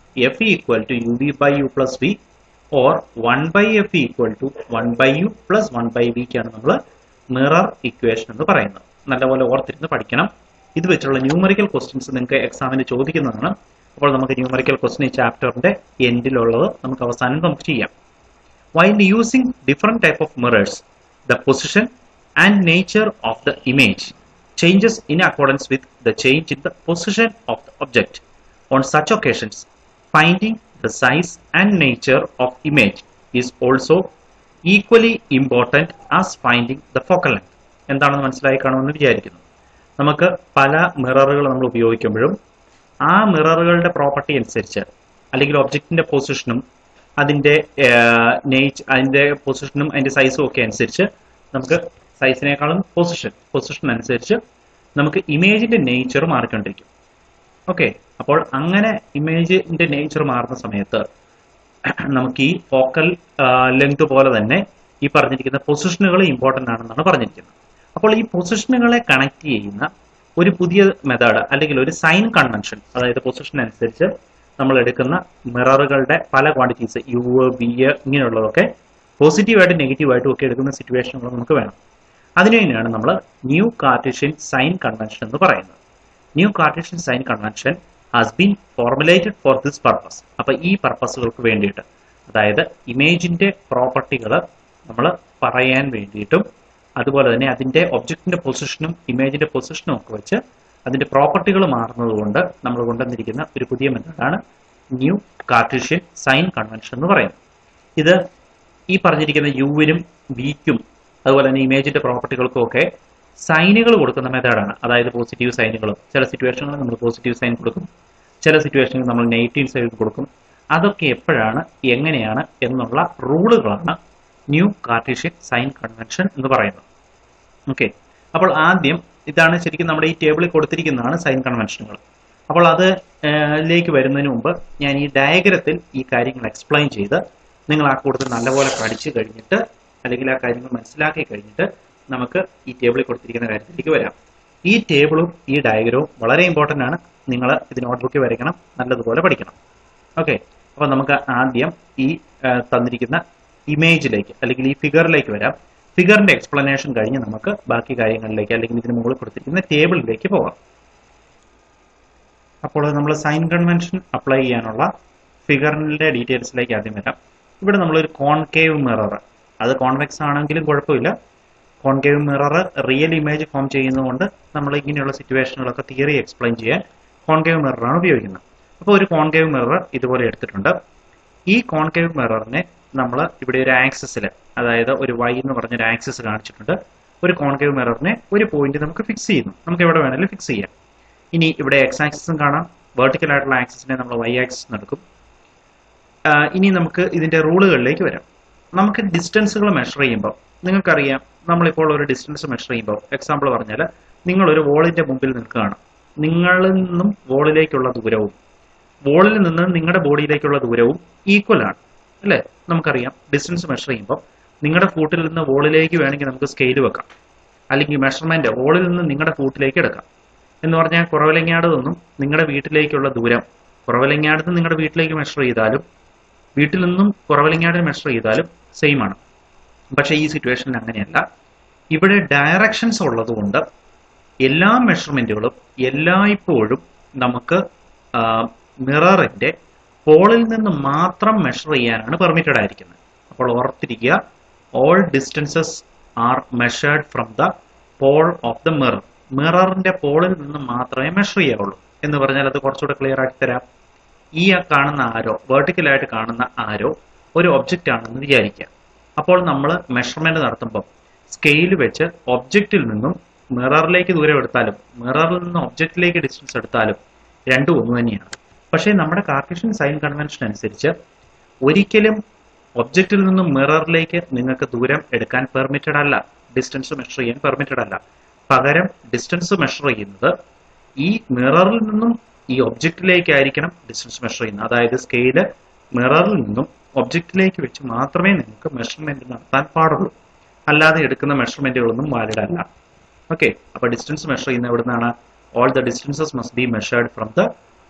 F equal to U V by U plus V or 1/f equal to 1/u plus 1/vക്കാണ് നമ്മൾ മിറർ ഇക്വേഷൻ എന്ന് പറയുന്നത്. നല്ലപോലെ ഓർത്തിരുന്ന് പഠിക്കണം. ഇത് വെച്ചുള്ള ന്യൂമറിക്കൽ ക്വസ്റ്റ്യൻസ് നിങ്ങൾക്ക് എക്സാമിന് ചോദിക്കുന്നതാണ്. അപ്പോൾ നമുക്ക് ന്യൂമറിക്കൽ ക്വസ്റ്റ്യൻ ഈ ചാപ്റ്ററിന്റെ എൻഡിലുള്ളത് നമുക്ക് അവസാനം നമുക്ക് ചെയ്യാം. While using different type of mirrors, the position and nature of the image changes in accordance with the change in the position of the object. On such occasions, finding the size and nature of image is also equally important as finding the focal length. എന്താണെന്ന് മനസ്സിലായി കാണുമെന്ന് വിചാരിക്കുന്നു. നമുക്ക് പല മിററുകൾ നമ്മൾ ഉപയോഗിക്കുമ്പോഴും ആ മിററുകളുടെ property അനുസരിച്ച്, അല്ലെങ്കിൽ ഒബ്ജക്റ്റിന്റെ പൊസിഷനും അതിന്റെ അതിന്റെ പൊസിഷനും അതിന്റെ സൈസും ഒക്കെ അനുസരിച്ച് നമുക്ക് സൈസിനേക്കാളും പൊസിഷൻ അനുസരിച്ച് നമുക്ക് ഇമേജിന്റെ നേച്ചർ മാറിക്കൊണ്ടിരിക്കും. ഓക്കെ, അപ്പോൾ അങ്ങനെ ഇമേജിന്റെ നേച്ചർ മാറുന്ന സമയത്ത് നമുക്ക് ഈ ഫോക്കൽ ലെങ്ത് പോലെ തന്നെ ഈ പറഞ്ഞിരിക്കുന്ന പൊസിഷനുകൾ ഇമ്പോർട്ടന്റ് ആണെന്നാണ് പറഞ്ഞിരിക്കുന്നത്. അപ്പോൾ ഈ പൊസിഷനുകളെ കണക്ട് ചെയ്യുന്ന ഒരു പുതിയ മെത്തേഡ്, അല്ലെങ്കിൽ ഒരു സൈൻ കൺവെൻഷൻ, അതായത് പൊസിഷൻ അനുസരിച്ച് നമ്മൾ എടുക്കുന്ന മിററുകളുടെ പല ക്വാണ്ടിറ്റീസ് യു, ബി ഇങ്ങനെയുള്ളതൊക്കെ പോസിറ്റീവായിട്ടും നെഗറ്റീവായിട്ടും ഒക്കെ എടുക്കുന്ന സിറ്റുവേഷനുകൾ നമുക്ക് വേണം. അതിനു തന്നെയാണ് നമ്മൾ ന്യൂ കാർട്ടീഷ്യൻ സൈൻ കൺവെൻഷൻ എന്ന് പറയുന്നത്. New Cartesian sign convention has been formulated for this purpose. അപ്പൊ ഈ പർപ്പസുകൾക്ക് വേണ്ടിയിട്ട്, അതായത് ഇമേജിന്റെ പ്രോപ്പർട്ടികൾ നമ്മൾ പറയാൻ വേണ്ടിയിട്ടും അതുപോലെ തന്നെ അതിന്റെ ഒബ്ജക്റ്റിന്റെ പൊസിഷനും ഇമേജിന്റെ പൊസിഷനും ഒക്കെ വെച്ച് അതിന്റെ പ്രോപ്പർട്ടികൾ മാറുന്നത് കൊണ്ട് നമ്മൾ കൊണ്ടുവന്നിരിക്കുന്ന ഒരു പുതിയ മെത്തേഡാണ് ന്യൂ കാർട്ടീഷ്യൻ സൈൻ കൺവെൻഷൻ എന്ന് പറയുന്നത്. ഇത് ഈ പറഞ്ഞിരിക്കുന്ന യുവിനും വിക്കും അതുപോലെ തന്നെ ഇമേജിന്റെ പ്രോപ്പർട്ടികൾക്കും ഒക്കെ സൈനുകൾ കൊടുക്കുന്ന മെത്തേഡാണ്. അതായത് പോസിറ്റീവ് സൈനുകളും, ചില സിറ്റുവേഷനുകളിൽ നമ്മൾ പോസിറ്റീവ് സൈൻ കൊടുക്കും, ചില സിറ്റുവേഷനിൽ നമ്മൾ നെഗറ്റീവ് സൈൻ കൊടുക്കും. അതൊക്കെ എപ്പോഴാണ്, എങ്ങനെയാണ് എന്നുള്ള റൂളുകളാണ് ന്യൂ കാർട്ടീഷ്യൻ സൈൻ കൺവെൻഷൻ എന്ന് പറയുന്നത്. ഓക്കെ, അപ്പോൾ ആദ്യം ഇതാണ് ശരിക്കും നമ്മുടെ ഈ ടേബിളിൽ കൊടുത്തിരിക്കുന്നതാണ് സൈൻ കൺവെൻഷനുകൾ. അപ്പോൾ അതിലേക്ക് വരുന്നതിന് മുമ്പ് ഞാൻ ഈ ഡയഗ്രത്തിൽ ഈ കാര്യങ്ങൾ എക്സ്പ്ലെയിൻ ചെയ്ത് നിങ്ങൾ ആ കൂടുതൽ നല്ലപോലെ പഠിച്ചു കഴിഞ്ഞിട്ട് അല്ലെങ്കിൽ ആ കാര്യങ്ങൾ മനസ്സിലാക്കി കഴിഞ്ഞിട്ട് നമുക്ക് ഈ ടേബിളിൽ കൊടുത്തിരിക്കുന്ന കാര്യത്തിലേക്ക് വരാം. ഈ ടേബിളും ഈ ഡയഗ്രവും വളരെ ഇമ്പോർട്ടൻ്റ് ആണ്. നിങ്ങൾ ഇത് നോട്ട്ബുക്കിൽ വരയ്ക്കണം, നല്ലതുപോലെ പഠിക്കണം. ഓക്കെ, അപ്പോൾ നമുക്ക് ആദ്യം ഈ തന്നിരിക്കുന്ന ഇമേജിലേക്ക് അല്ലെങ്കിൽ ഈ ഫിഗറിലേക്ക് വരാം. ഫിഗറിന്റെ എക്സ്പ്ലനേഷൻ കഴിഞ്ഞ് നമുക്ക് ബാക്കി കാര്യങ്ങളിലേക്ക് അല്ലെങ്കിൽ ഇതിന് മുകളിൽ കൊടുത്തിരിക്കുന്ന ടേബിളിലേക്ക് പോകാം. അപ്പോൾ നമ്മൾ സൈൻ കൺവെൻഷൻ അപ്ലൈ ചെയ്യാനുള്ള ഫിഗറിന്റെ ഡീറ്റെയിൽസിലേക്ക് ആദ്യം വരാം. ഇവിടെ നമ്മളൊരു കോൺകേവ് മിറർ, അത് കോൺവെക്സ് ആണെങ്കിലും കുഴപ്പമില്ല. Concave mirror real image form ചെയ്യുന്നതുകൊണ്ട് നമ്മൾ ഇങ്ങനെയുള്ള സിറ്റുവേഷനുകളൊക്കെ തിയറി എക്സ്പ്ലെയിൻ ചെയ്യാൻ കോൺകേവ് മിററാണ് ഉപയോഗിക്കുന്നത്. അപ്പോൾ ഒരു കോൺകേവ് മിറർ ഇതുപോലെ എടുത്തിട്ടുണ്ട്. ഈ കോൺകേവ് മിററിനെ നമ്മൾ ഇവിടെ ഒരു ആക്സിസിൽ, അതായത് ഒരു y എന്ന് പറഞ്ഞൊരു ആക്സിസ് കാണിച്ചിട്ടുണ്ട്. ഒരു കോൺകേവ് മിററിനെ ഒരു പോയിന്റ് നമുക്ക് ഫിക്സ് ചെയ്യുന്നു. നമുക്ക് എവിടെ വേണമെങ്കിലും ഫിക്സ് ചെയ്യാം. ഇനി ഇവിടെ എക്സ് ആക്സിസും കാണാം, വെർട്ടിക്കൽ ആയിട്ടുള്ള ആക്സിസിനെ നമ്മൾ y ആക്സിസ് എടുക്കും. ഇനി നമുക്ക് ഇതിന്റെ റൂളുകളിലേക്ക് വരാം. നമുക്ക് ഡിസ്റ്റൻസുകൾ മെഷർ ചെയ്യുമ്പോൾ നിങ്ങൾക്കറിയാം, നമ്മളിപ്പോൾ ഒരു ഡിസ്റ്റൻസ് മെഷർ ചെയ്യുമ്പോൾ എക്സാമ്പിൾ പറഞ്ഞാൽ നിങ്ങളൊരു വോളിന്റെ മുമ്പിൽ നിൽക്കുകയാണ്. നിങ്ങളിൽ നിന്നും വോളിലേക്കുള്ള ദൂരവും വോളിൽ നിന്ന് നിങ്ങളുടെ ബോഡിയിലേക്കുള്ള ദൂരവും ഈക്വൽ ആണ്, അല്ലേ? നമുക്കറിയാം ഡിസ്റ്റൻസ് മെഷർ ചെയ്യുമ്പോൾ നിങ്ങളുടെ ഫൂട്ടിൽ നിന്ന് വോളിലേക്ക് വേണമെങ്കിൽ നമുക്ക് സ്കെയിൽ വെക്കാം, അല്ലെങ്കിൽ മെഷർമെന്റ് വോളിൽ നിന്ന് നിങ്ങളുടെ ഫൂട്ടിലേക്ക് എടുക്കാം. എന്ന് പറഞ്ഞാൽ കുറവലങ്ങാട് നിന്നും നിങ്ങളുടെ വീട്ടിലേക്കുള്ള ദൂരം കുറവലങ്ങാട് നിന്ന് നിങ്ങളുടെ വീട്ടിലേക്ക് മെഷർ ചെയ്താലും വീട്ടിൽ നിന്നും കുറവലങ്ങാട് മെഷർ ചെയ്താലും സെയിം ആണ്. പക്ഷേ ഈ സിറ്റുവേഷനിൽ അങ്ങനെയല്ല. ഇവിടെ ഡയറക്ഷൻസ് ഉള്ളതുകൊണ്ട് എല്ലാ മെഷർമെന്റുകളും എല്ലായ്പ്പോഴും നമുക്ക് മിററിന്റെ പോളിൽ നിന്ന് മാത്രം മെഷർ ചെയ്യാനാണ് പെർമിറ്റഡ് ആയിരിക്കുന്നത്. അപ്പോൾ ഓർത്തിരിക്കുക, all distances are measured from the pole of the mirror. മിററിന്റെ പോളിൽ നിന്ന് മാത്രമേ മെഷർ ചെയ്യാവുള്ളൂ. എന്ന് പറഞ്ഞാൽ അത് കുറച്ചുകൂടെ ക്ലിയർ ആക്കി തരാം. ഈ കാണുന്ന ആരോ, വെർട്ടിക്കലായിട്ട് കാണുന്ന ആരോ ഒരു ഒബ്ജക്റ്റ് ആണെന്ന് വിചാരിക്കുക. അപ്പോൾ നമ്മൾ മെഷർമെന്റ് നടത്തുമ്പോൾ സ്കെയിൽ വെച്ച് ഒബ്ജക്റ്റിൽ നിന്നും മിററിലേക്ക് ദൂരം എടുത്താലും മിററിൽ നിന്ന് ഒബ്ജക്റ്റിലേക്ക് ഡിസ്റ്റൻസ് എടുത്താലും രണ്ടും ഒന്ന് തന്നെയാണ്. പക്ഷേ നമ്മുടെ കാർട്ടീഷ്യൻ സൈൻ കൺവെൻഷൻ അനുസരിച്ച് ഒരിക്കലും ഒബ്ജക്റ്റിൽ നിന്നും മിററിലേക്ക് നിങ്ങൾക്ക് ദൂരം എടുക്കാൻ പെർമിറ്റഡ് അല്ല, ഡിസ്റ്റൻസ് മെഷർ ചെയ്യാൻ പെർമിറ്റഡ് അല്ല. പകരം ഡിസ്റ്റൻസ് മെഷർ ചെയ്യുന്നത് ഈ മിററിൽ നിന്നും ഈ ഒബ്ജക്റ്റിലേക്കായിരിക്കണം ഡിസ്റ്റൻസ് മെഷർ ചെയ്യുന്നത്. അതായത് സ്കെയില് മിററിൽ നിന്നും ഒബ്ജക്റ്റിലേക്ക് വെച്ച് മാത്രമേ നിങ്ങൾക്ക് മെഷർമെന്റ് നടത്താൻ പാടുള്ളൂ. അല്ലാതെ എടുക്കുന്ന മെഷർമെന്റുകളൊന്നും വാലിഡ് അല്ല. ഓക്കെ, അപ്പൊ ഡിസ്റ്റൻസ് മെഷർ ചെയ്യുന്ന എവിടെ നിന്നാണ്? All the distances must be measured from the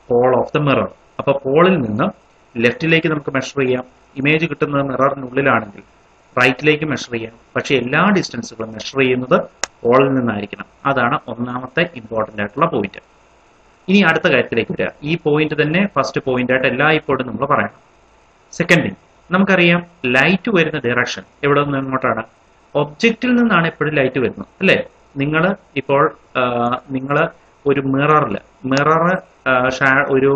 pole of the mirror. അപ്പൊ പോളിൽ നിന്ന് ലെഫ്റ്റിലേക്ക് നമുക്ക് മെഷർ ചെയ്യാം. ഇമേജ് കിട്ടുന്നത് മിററിനുള്ളിലാണെങ്കിൽ റൈറ്റിലേക്ക് മെഷർ ചെയ്യാം. പക്ഷെ എല്ലാ ഡിസ്റ്റൻസുകളും മെഷർ ചെയ്യുന്നത് പോളിൽ നിന്നായിരിക്കണം. അതാണ് ഒന്നാമത്തെ ഇമ്പോർട്ടന്റ് ആയിട്ടുള്ള പോയിന്റ്. ഇനി അടുത്ത കാര്യത്തിലേക്ക് വരിക. ഈ പോയിന്റ് തന്നെ ഫസ്റ്റ് പോയിന്റ് ആയിട്ട് എല്ലായ്പ്പോഴും നമ്മൾ പറയണം. സെക്കൻഡ് തിങ്, നമുക്കറിയാം ലൈറ്റ് വരുന്ന ഡയറക്ഷൻ എവിടെ നിന്ന് എങ്ങോട്ടാണ്? ഒബ്ജക്റ്റിൽ നിന്നാണ് എപ്പോഴും ലൈറ്റ് വരുന്നത്, അല്ലേ? നിങ്ങൾ ഇപ്പോൾ നിങ്ങൾ ഒരു മിറർ ഒരു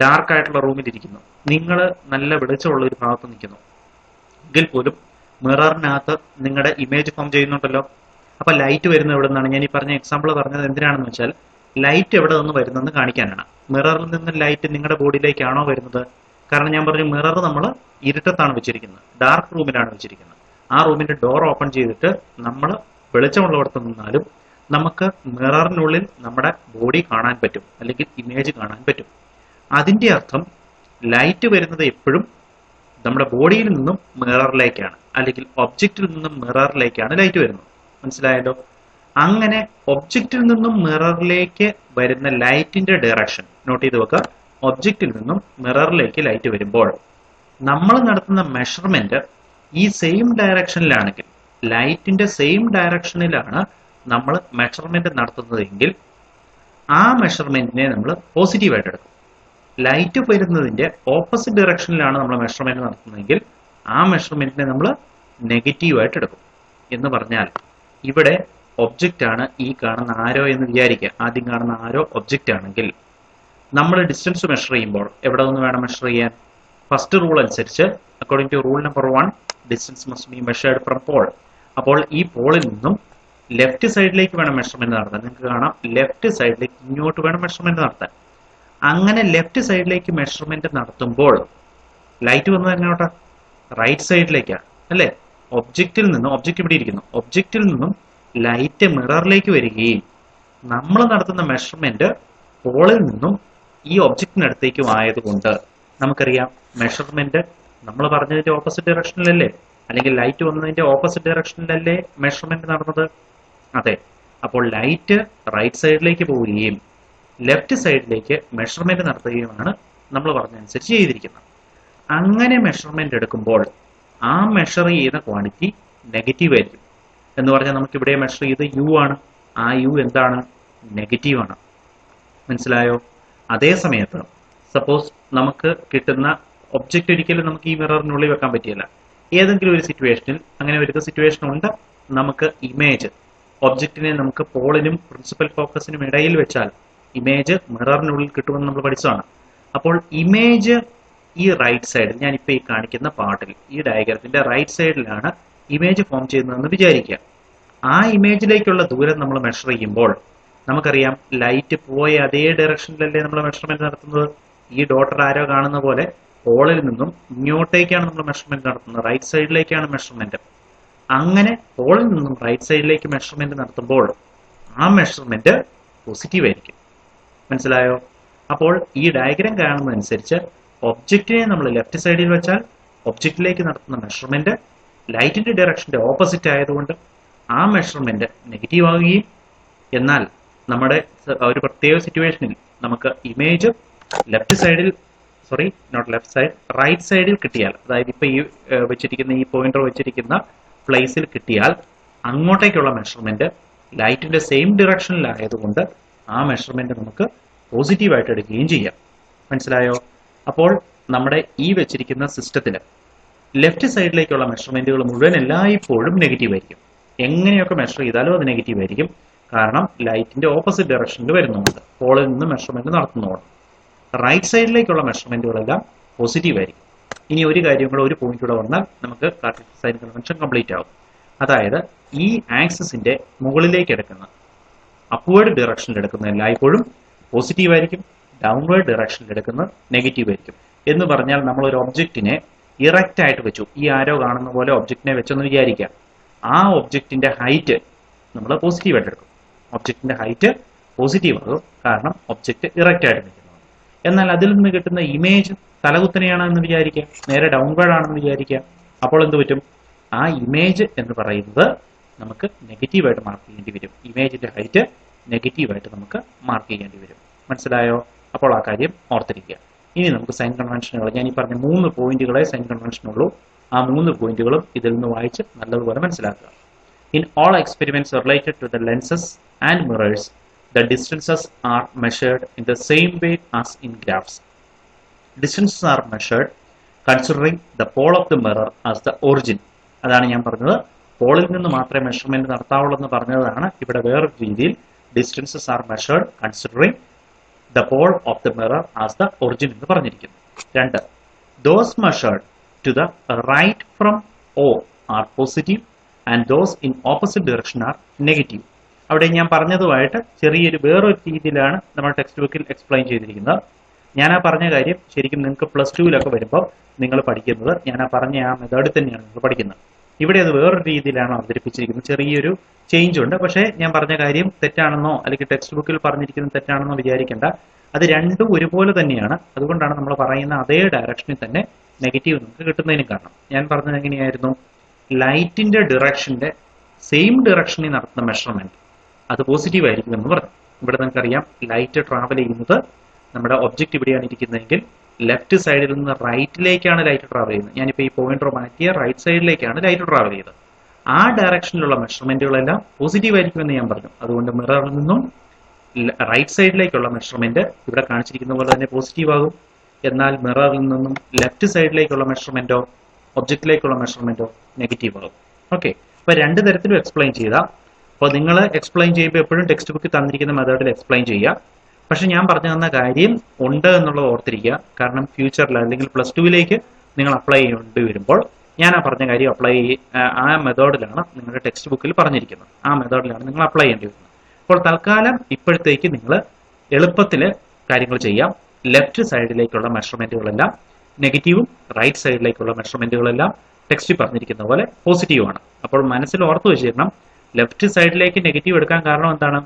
ഡാർക്ക് ആയിട്ടുള്ള റൂമിൽ ഇരിക്കുന്നു. നിങ്ങൾ നല്ല വെളിച്ചമുള്ള ഒരു ഭാഗത്ത് നിൽക്കുന്നു എങ്കിൽ പോലും മിററിനകത്ത് നിങ്ങളുടെ ഇമേജ് ഫോം ചെയ്യുന്നുണ്ടല്ലോ. അപ്പൊ ലൈറ്റ് വരുന്നത് എവിടെ നിന്നാണ്? ഞാൻ ഈ പറഞ്ഞ എക്സാമ്പിൾ പറഞ്ഞത് എന്തിനാണെന്ന് വെച്ചാൽ ലൈറ്റ് എവിടെ നിന്ന് വരുന്നതെന്ന് കാണിക്കാനാണ്. മിററിൽ നിന്ന് ലൈറ്റ് നിങ്ങളുടെ ബോഡിയിലേക്കാണോ വരുന്നത്? കാരണം ഞാൻ പറഞ്ഞു മിറർ നമ്മൾ ഇരുട്ടത്താണ് വെച്ചിരിക്കുന്നത്, ഡാർക്ക് റൂമിലാണ് വെച്ചിരിക്കുന്നത്. ആ റൂമിന്റെ ഡോർ ഓപ്പൺ ചെയ്തിട്ട് നമ്മൾ വെളിച്ചമുള്ളവിടത്ത് നിന്നാലും നമുക്ക് മിററിനുള്ളിൽ നമ്മുടെ ബോഡി കാണാൻ പറ്റും, അല്ലെങ്കിൽ ഇമേജ് കാണാൻ പറ്റും. അതിന്റെ അർത്ഥം ലൈറ്റ് വരുന്നത് എപ്പോഴും നമ്മുടെ ബോഡിയിൽ നിന്നും മിററിലേക്കാണ്, അല്ലെങ്കിൽ ഒബ്ജക്റ്റിൽ നിന്നും മിററിലേക്കാണ് ലൈറ്റ് വരുന്നത്. മനസ്സിലായല്ലോ? അങ്ങനെ ഒബ്ജക്റ്റിൽ നിന്നും മിററിലേക്ക് വരുന്ന ലൈറ്റിന്റെ ഡയറക്ഷൻ നോട്ട് ചെയ്ത് വെക്കുക. ഒബ്ജക്റ്റിൽ നിന്നും മിററിലേക്ക് ലൈറ്റ് വരുമ്പോൾ നമ്മൾ നടത്തുന്ന മെഷർമെന്റ് ഈ സെയിം ഡയറക്ഷനിലാണെങ്കിൽ, ലൈറ്റിന്റെ സെയിം ഡയറക്ഷനിലാണ് നമ്മൾ മെഷർമെന്റ് നടത്തുന്നതെങ്കിൽ ആ മെഷർമെന്റിനെ നമ്മൾ പോസിറ്റീവായിട്ട് എടുക്കും. ലൈറ്റ് വരുന്നതിന്റെ ഓപ്പോസിറ്റ് ഡയറക്ഷനിലാണ് നമ്മൾ മെഷർമെന്റ് നടത്തുന്നതെങ്കിൽ ആ മെഷർമെന്റിനെ നമ്മൾ നെഗറ്റീവായിട്ട് എടുക്കും. എന്ന് പറഞ്ഞാൽ ഇവിടെ ഒബ്ജക്റ്റ് ആണ് ഈ കാണുന്ന ആരോ എന്ന് വിചാരിക്കുക. ആദ്യം കാണുന്ന ആരോ ഒബ്ജക്റ്റ് ആണെങ്കിൽ നമ്മൾ ഡിസ്റ്റൻസ് മെഷർ ചെയ്യുമ്പോൾ എവിടെ നിന്ന് വേണം മെഷർ ചെയ്യാൻ? ഫസ്റ്റ് റൂൾ അനുസരിച്ച് according to rule number 1 distance must be measured from pole. അപ്പോൾ ഈ പോളിൽ നിന്നും ലെഫ്റ്റ് സൈഡിലേക്ക് വേണം മെഷർമെന്റ് നടത്താൻ. നിങ്ങൾക്ക് കാണാം ലെഫ്റ്റ് സൈഡിലേക്ക് ഇങ്ങോട്ട് വേണം മെഷർമെന്റ് നടത്താൻ. അങ്ങനെ ലെഫ്റ്റ് സൈഡിലേക്ക് മെഷർമെന്റ് നടത്തുമ്പോൾ ലൈറ്റ് വന്നത് എങ്ങോട്ടാ? റൈറ്റ് സൈഡിലേക്കാണ് അല്ലേ? ഒബ്ജക്റ്റിൽ നിന്നും, ഒബ്ജക്റ്റ് ഇവിടെ ഇരിക്കുന്നു, ഒബ്ജക്റ്റിൽ നിന്നും ലൈറ്റ് മിററിലേക്ക് വരികയും നമ്മൾ നടത്തുന്ന മെഷർമെന്റ് പോളിൽ നിന്നും ഈ ഒബ്ജക്റ്റിനടുത്തേക്കും ആയതുകൊണ്ട് നമുക്കറിയാം മെഷർമെന്റ് നമ്മൾ പറഞ്ഞതിന്റെ ഓപ്പോസിറ്റ് ഡയറക്ഷനിലല്ലേ, അല്ലെങ്കിൽ ലൈറ്റ് വന്നതിന്റെ ഓപ്പോസിറ്റ് ഡയറക്ഷനിലല്ലേ മെഷർമെന്റ് നടന്നത്? അതെ. അപ്പോൾ ലൈറ്റ് റൈറ്റ് സൈഡിലേക്ക് പോവുകയും ലെഫ്റ്റ് സൈഡിലേക്ക് മെഷർമെന്റ് നടത്തുകയുമാണ് നമ്മൾ പറഞ്ഞതനുസരിച്ച് ചെയ്തിരിക്കുന്നത്. അങ്ങനെ മെഷർമെന്റ് എടുക്കുമ്പോൾ ആ മെഷർ ചെയ്യുന്ന ക്വാണ്ടിറ്റി നെഗറ്റീവ് ആയിരിക്കും. എന്ന് പറഞ്ഞാൽ നമുക്ക് ഇവിടെ മെഷർ ചെയ്ത് യു ആണ്, ആ യു എന്താണ്? നെഗറ്റീവ് ആണ്. മനസ്സിലായോ? അതേ സമയത്ത് സപ്പോസ് നമുക്ക് കിട്ടുന്ന ഒബ്ജക്റ്റ് ഒരിക്കലും നമുക്ക് ഈ മിററിനുള്ളിൽ വെക്കാൻ പറ്റില്ല. ഏതെങ്കിലും ഒരു സിറ്റുവേഷനിൽ, അങ്ങനെ ഒരു സിറ്റുവേഷൻ ഉണ്ട്, നമുക്ക് ഇമേജ് ഒബ്ജക്റ്റിനെ നമുക്ക് പോളിനും പ്രിൻസിപ്പൽ ഫോക്കസിനും ഇടയിൽ വെച്ചാൽ ഇമേജ് മിററിനുള്ളിൽ കിട്ടുമെന്ന് നമ്മൾ പഠിച്ചതാണ്. അപ്പോൾ ഇമേജ് ഈ റൈറ്റ് സൈഡിൽ, ഞാനിപ്പോൾ ഈ കാണിക്കുന്ന പാർട്ടിൽ, ഈ ഡയഗ്രത്തിന്റെ റൈറ്റ് സൈഡിലാണ് ഇമേജ് ഫോം ചെയ്യുന്നതെന്ന് വിചാരിക്കുക. ആ ഇമേജിലേക്കുള്ള ദൂരം നമ്മൾ മെഷർ ചെയ്യുമ്പോൾ നമുക്കറിയാം ലൈറ്റ് പോയ അതേ ഡയറക്ഷനിലല്ലേ നമ്മൾ മെഷർമെന്റ് നടത്തുന്നത്. ഈ ഡോട്ടർ ആരോ കാണുന്ന പോലെ പോളിൽ നിന്നും ഇങ്ങോട്ടേക്കാണ് നമ്മൾ മെഷർമെന്റ് നടത്തുന്നത്, റൈറ്റ് സൈഡിലേക്കാണ് മെഷർമെന്റ്. അങ്ങനെ പോളിൽ നിന്നും റൈറ്റ് സൈഡിലേക്ക് മെഷർമെന്റ് നടത്തുമ്പോൾ ആ മെഷർമെന്റ് പോസിറ്റീവ് ആയിരിക്കും. മനസ്സിലായോ? അപ്പോൾ ഈ ഡയഗ്രാം കാണുന്നതനുസരിച്ച് ഒബ്ജക്റ്റിനെ നമ്മൾ ലെഫ്റ്റ് സൈഡിൽ വെച്ചാൽ ഒബ്ജക്റ്റിലേക്ക് നടത്തുന്ന മെഷർമെന്റ് ലൈറ്റിന്റെ ഡയറക്ഷന്റെ ഓപ്പോസിറ്റ് ആയതുകൊണ്ട് ആ മെഷർമെന്റ് നെഗറ്റീവ് ആവുകയും, എന്നാൽ നമ്മുടെ ഒരു പ്രത്യേക സിറ്റുവേഷനിൽ നമുക്ക് ഇമേജ് ലെഫ്റ്റ് സൈഡിൽ, നോട്ട് ലെഫ്റ്റ് സൈഡ്, റൈറ്റ് സൈഡിൽ കിട്ടിയാൽ, അതായത് ഇപ്പൊ ഈ വെച്ചിരിക്കുന്ന ഈ പോയിന്റർ വെച്ചിരിക്കുന്ന പ്ലേസിൽ കിട്ടിയാൽ അങ്ങോട്ടേക്കുള്ള മെഷർമെന്റ് ലൈറ്റിന്റെ സെയിം ഡിറക്ഷനിലായതുകൊണ്ട് ആ മെഷർമെന്റ് നമുക്ക് പോസിറ്റീവായിട്ട് എടുക്കുകയും ചെയ്യാം. മനസ്സിലായോ? അപ്പോൾ നമ്മുടെ ഈ വെച്ചിരിക്കുന്ന സിസ്റ്റത്തിൽ ലെഫ്റ്റ് സൈഡിലേക്കുള്ള മെഷർമെന്റുകൾ മുഴുവൻ എല്ലായ്പ്പോഴും നെഗറ്റീവ് ആയിരിക്കും. എങ്ങനെയൊക്കെ മെഷർ ചെയ്താലും അത് നെഗറ്റീവ് ആയിരിക്കും. കാരണം ലൈറ്റിന്റെ ഓപ്പോസിറ്റ് ഡയറക്ഷനിൽ വരുന്നുണ്ട്, പോളിൽ നിന്ന് മെഷർമെന്റ് നടത്തുന്നതുകൊണ്ട്. റൈറ്റ് സൈഡിലേക്കുള്ള മെഷർമെന്റുകളെല്ലാം പോസിറ്റീവ് ആയിരിക്കും. ഇനി ഒരു കാര്യം കൂടെ, ഒരു പോയിന്റ് കൂടെ വന്നാൽ നമുക്ക് കാർട്ടീഷ്യൻ സൈൻ കൺവെൻഷൻ കംപ്ലീറ്റ് ആവും. അതായത് ഈ ആക്സിസിന്റെ മുകളിലേക്ക് എടുക്കുന്ന അപ്വേർഡ് ഡയറക്ഷനിൽ എടുക്കുന്ന എല്ലായ്പ്പോഴും പോസിറ്റീവ് ആയിരിക്കും, ഡൗൺവേർഡ് ഡയറക്ഷനിൽ എടുക്കുന്നത് നെഗറ്റീവ് ആയിരിക്കും. എന്ന് പറഞ്ഞാൽ നമ്മൾ ഒരു ഒബ്ജക്റ്റിനെ ഇറക്റ്റ് ആയിട്ട് വെച്ചു, ഈ ആരോ കാണുന്ന പോലെ ഒബ്ജക്റ്റിനെ വെച്ചെന്ന് വിചാരിക്കാം. ആ ഒബ്ജക്റ്റിന്റെ ഹൈറ്റ് നമ്മൾ പോസിറ്റീവായിട്ട് എടുക്കും. ഒബ്ജക്റ്റിന്റെ ഹൈറ്റ് പോസിറ്റീവ് ആകും, കാരണം ഒബ്ജക്റ്റ് ഇറക്റ്റ് ആയിട്ട് നിൽക്കുന്നത്. എന്നാൽ അതിൽ നിന്ന് കിട്ടുന്ന ഇമേജ് തലകുത്തനെയാണെന്ന് വിചാരിക്കുക, നേരെ ഡൗൺവേർഡ് ആണെന്ന് വിചാരിക്കുക. അപ്പോൾ എന്ത് പറ്റും? ആ ഇമേജ് എന്ന് പറയുന്നത് നമുക്ക് നെഗറ്റീവായിട്ട് മാർക്ക് ചെയ്യേണ്ടി വരും. ഇമേജിന്റെ ഹൈറ്റ് നെഗറ്റീവായിട്ട് നമുക്ക് മാർക്ക് ചെയ്യേണ്ടി വരും. മനസ്സിലായോ? അപ്പോൾ ആ കാര്യം ഓർത്തിരിക്കുക. ഇനി നമുക്ക് സൈൻ കൺവെൻഷനുകൾ, ഞാൻ ഈ പറഞ്ഞ 3 പോയിന്റുകളെ സൈൻ കൺവെൻഷൻ ഉള്ളൂ. ആ 3 പോയിന്റുകളും ഇതിൽ നിന്ന് വായിച്ച് നല്ലതുപോലെ മനസ്സിലാക്കുക. In all experiments related to the lenses and mirrors, the distances are measured in the same way as in graphs. Distances are measured considering the pole of the mirror as the origin. അതാണ് ഞാൻ പറഞ്ഞത്. പോളിൽ നിന്ന് മാത്രമേ measurement നടത്താവുള്ളൂ എന്ന് പറഞ്ഞതാണ്. ഇവിടെ വേറൊരു രീതിയിൽ distances are measured considering the pole of the mirror as the origin എന്ന് പറഞ്ഞിരിക്കുന്നു. 2. Those measured to the right from O are positive and those in opposite direction are negative. അവിടെ ഞാൻ പറഞ്ഞതുമായിട്ട് ചെറിയൊരു വേറൊരു രീതിയിലാണ് നമ്മൾ ടെക്സ്റ്റ് ബുക്കിൽ എക്സ്പ്ലെയിൻ ചെയ്തിരിക്കുന്നത്. ഞാൻ ആ പറഞ്ഞ കാര്യം ശരിക്കും നിങ്ങൾക്ക് +2 വരുമ്പോൾ നിങ്ങൾ പഠിക്കുന്നത്, ഞാൻ ആ പറഞ്ഞ ആ മെത്തേഡിൽ തന്നെയാണ് നിങ്ങൾ പഠിക്കുന്നത്. ഇവിടെ അത് വേറൊരു രീതിയിലാണ് അവതരിപ്പിച്ചിരിക്കുന്നത്. ചെറിയൊരു ചേഞ്ച് ഉണ്ട്. പക്ഷേ ഞാൻ പറഞ്ഞ കാര്യം തെറ്റാണെന്നോ അല്ലെങ്കിൽ ടെക്സ്റ്റ് ബുക്കിൽ പറഞ്ഞിരിക്കുന്നത് തെറ്റാണെന്നോ വിചാരിക്കേണ്ട. അത് രണ്ടും ഒരുപോലെ തന്നെയാണ്. അതുകൊണ്ടാണ് നമ്മൾ പറയുന്ന അതേ ഡയറക്ഷനിൽ തന്നെ നെഗറ്റീവ് നമുക്ക് കിട്ടുന്നതിന് കാരണം. ഞാൻ പറഞ്ഞത് എങ്ങനെയായിരുന്നു? ലൈറ്റിന്റെ ഡിറക്ഷന്റെ സെയിം ഡിറക്ഷനിൽ നടത്തുന്ന മെഷർമെന്റ് അത് പോസിറ്റീവ് ആയിരിക്കും എന്ന് പറഞ്ഞു. ഇവിടെ നിങ്ങൾക്കറിയാം ലൈറ്റ് ട്രാവൽ ചെയ്യുന്നത്, നമ്മുടെ ഒബ്ജക്റ്റ് ഇവിടെയാണ് ഇരിക്കുന്നതെങ്കിൽ ലെഫ്റ്റ് സൈഡിൽ നിന്ന് റൈറ്റിലേക്കാണ് ലൈറ്റ് ട്രാവൽ ചെയ്യുന്നത്. ഞാനിപ്പോൾ ഈ പോയിന്റർ മാറ്റിയ റൈറ്റ് സൈഡിലേക്കാണ് ലൈറ്റ് ട്രാവൽ ചെയ്തത്. ആ ഡയറക്ഷനിലുള്ള മെഷർമെന്റുകളെല്ലാം പോസിറ്റീവ് ആയിരിക്കുമെന്ന് ഞാൻ പറഞ്ഞു. അതുകൊണ്ട് മിററിൽ നിന്നും റൈറ്റ് സൈഡിലേക്കുള്ള മെഷർമെന്റ് ഇവിടെ കാണിച്ചിരിക്കുന്ന പോലെ തന്നെ പോസിറ്റീവ് ആകും. എന്നാൽ മിററിൽ നിന്നും ലെഫ്റ്റ് സൈഡിലേക്കുള്ള മെഷർമെന്റോ ഒബ്ജക്റ്റിലേക്കുള്ള മെഷർമെന്റോ നെഗറ്റീവ് ആകും. ഓക്കെ, അപ്പൊ രണ്ട് തരത്തിലും എക്സ്പ്ലെയിൻ ചെയ്താൽ, അപ്പോൾ നിങ്ങൾ എക്സ്പ്ലെയിൻ ചെയ്യുമ്പോൾ എപ്പോഴും ടെക്സ്റ്റ് ബുക്കിൽ തന്നിരിക്കുന്ന മെത്തേഡിൽ എക്സ്പ്ലെയിൻ ചെയ്യുക. പക്ഷെ ഞാൻ പറഞ്ഞു തന്ന കാര്യം ഉണ്ട് എന്നുള്ളത് ഓർത്തിരിക്കുക. കാരണം ഫ്യൂച്ചറിൽ അല്ലെങ്കിൽ +2 നിങ്ങൾ അപ്ലൈ ചെയ്യേണ്ടി വരുമ്പോൾ ഞാൻ ആ പറഞ്ഞ കാര്യം അപ്ലൈ ആ മെത്തേഡിലാണ് നിങ്ങളുടെ ടെക്സ്റ്റ് ബുക്കിൽ പറഞ്ഞിരിക്കുന്നത്. ആ മെത്തേഡിലാണ് നിങ്ങൾ അപ്ലൈ ചെയ്യേണ്ടി വരുന്നത്. അപ്പോൾ തൽക്കാലം ഇപ്പോഴത്തേക്ക് നിങ്ങൾ എളുപ്പത്തിൽ കാര്യങ്ങൾ ചെയ്യാം. ലെഫ്റ്റ് സൈഡിലേക്കുള്ള മെഷർമെന്റുകളെല്ലാം നെഗറ്റീവും റൈറ്റ് സൈഡിലേക്കുള്ള മെഷർമെന്റുകളെല്ലാം ടെക്സ്റ്റിൽ പറഞ്ഞിരിക്കുന്ന പോലെ പോസിറ്റീവാണ്. അപ്പോൾ മനസ്സിൽ ഓർത്തു വെച്ചിരണം, ലെഫ്റ്റ് സൈഡിലേക്ക് നെഗറ്റീവ് എടുക്കാൻ കാരണം എന്താണ്?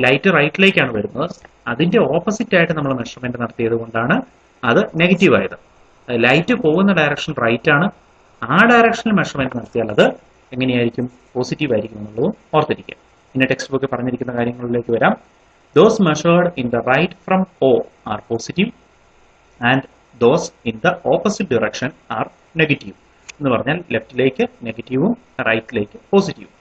ലൈറ്റ് റൈറ്റിലേക്കാണ് വരുന്നത്. അതിന്റെ ഓപ്പോസിറ്റ് ആയിട്ട് നമ്മൾ മെഷർമെന്റ് നടത്തിയത് കൊണ്ടാണ് അത് നെഗറ്റീവ് ആയത്. ലൈറ്റ് പോകുന്ന ഡയറക്ഷൻ റൈറ്റ് ആണ്. ആ ഡയറക്ഷനിൽ മെഷർമെന്റ് നടത്തിയാൽ അത് എങ്ങനെയായിരിക്കും? പോസിറ്റീവ് ആയിരിക്കും എന്നുള്ളതും ഓർത്തിരിക്കുക. പിന്നെ ടെക്സ്റ്റ് ബുക്കിൽ പറഞ്ഞിരിക്കുന്ന കാര്യങ്ങളിലേക്ക് വരാം. Those measured in the right from O are positive and those in the opposite direction are negative. എന്ന് പറഞ്ഞാൽ ലെഫ്റ്റിലേക്ക് നെഗറ്റീവും റൈറ്റിലേക്ക് പോസിറ്റീവും.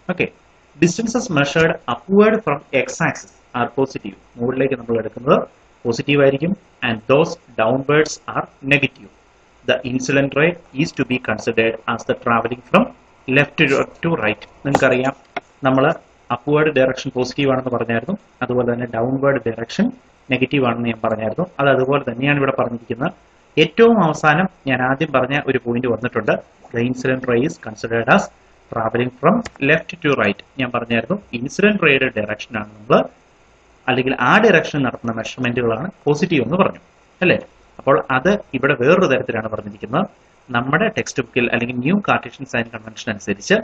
Okay, distances measured upward from x axis are positive. മുകളിലേക്ക് നമ്മൾ എടുക്കുന്നത് പോസിറ്റീവ് ആയിരിക്കും. And those downwards are negative. The incident ray is to be considered as the travelling from left to right. നിങ്ങൾക്കറിയാം, നമ്മൾ അപ്വേർഡ് ഡയറക്ഷൻ പോസിറ്റീവ് ആണെന്ന് പറഞ്ഞായിരുന്നു. അതുപോലെ തന്നെ ഡൗൺവേർഡ് ഡയറക്ഷൻ നെഗറ്റീവ് ആണെന്ന് ഞാൻ പറഞ്ഞായിരുന്നു. അത് അതുപോലെ തന്നെയാണ് ഇവിടെ പറഞ്ഞിരിക്കുന്നത്. ഏറ്റവും അവസാനം ഞാൻ ആദ്യം പറഞ്ഞ ഒരു പോയിന്റ് വന്നിട്ടുണ്ട്. The incident ray is considered as travelling from left to right. ഞാൻ പറഞ്ഞായിരുന്നു ഇൻസിഡന്റ് റേയുടെ ഡയറക്ഷനാണ് നമ്മൾ, അല്ലെങ്കിൽ ആ ഡയറക്ഷൻ നടത്തുന്ന മെഷർമെന്റുകളാണ് പോസിറ്റീവ് എന്ന് പറഞ്ഞു അല്ലേ. അപ്പോൾ അത് ഇവിടെ വേറൊരു തരത്തിലാണ് പറഞ്ഞിരിക്കുന്നത്. നമ്മുടെ ടെക്സ്റ്റ് ബുക്കിൽ അല്ലെങ്കിൽ ന്യൂ കാർട്ടീഷ്യൻ സൈൻ കൺവെൻഷൻ അനുസരിച്ച്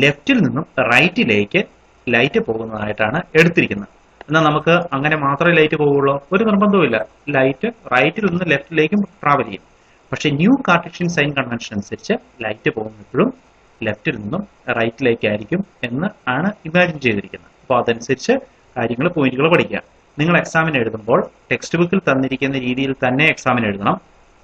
ലെഫ്റ്റിൽ നിന്നും റൈറ്റിലേക്ക് ലൈറ്റ് പോകുന്നതായിട്ടാണ് എടുത്തിരിക്കുന്നത്. എന്നാൽ നമുക്ക് അങ്ങനെ മാത്രമേ ലൈറ്റ് പോകുള്ളൂ? ഒരു നിർബന്ധവുമില്ല. ലൈറ്റ് റൈറ്റിൽ നിന്ന് ലെഫ്റ്റിലേക്കും ട്രാവൽ ചെയ്യും. പക്ഷെ ന്യൂ കാർട്ടീഷ്യൻ സൈൻ കൺവെൻഷൻ അനുസരിച്ച് ലൈറ്റ് പോകുമ്പോഴും ലെഫ്റ്റിൽ നിന്നും റൈറ്റിലേക്കായിരിക്കും എന്ന് ആണ് ഇമാജിൻ ചെയ്തിരിക്കുന്നത്. അപ്പോൾ അതനുസരിച്ച് കാര്യങ്ങൾ പോയിന്റുകൾ പഠിക്കുക. നിങ്ങൾ എക്സാമിന് എഴുതുമ്പോൾ ടെക്സ്റ്റ് ബുക്കിൽ തന്നിരിക്കുന്ന രീതിയിൽ തന്നെ എക്സാമിന് എഴുതണം.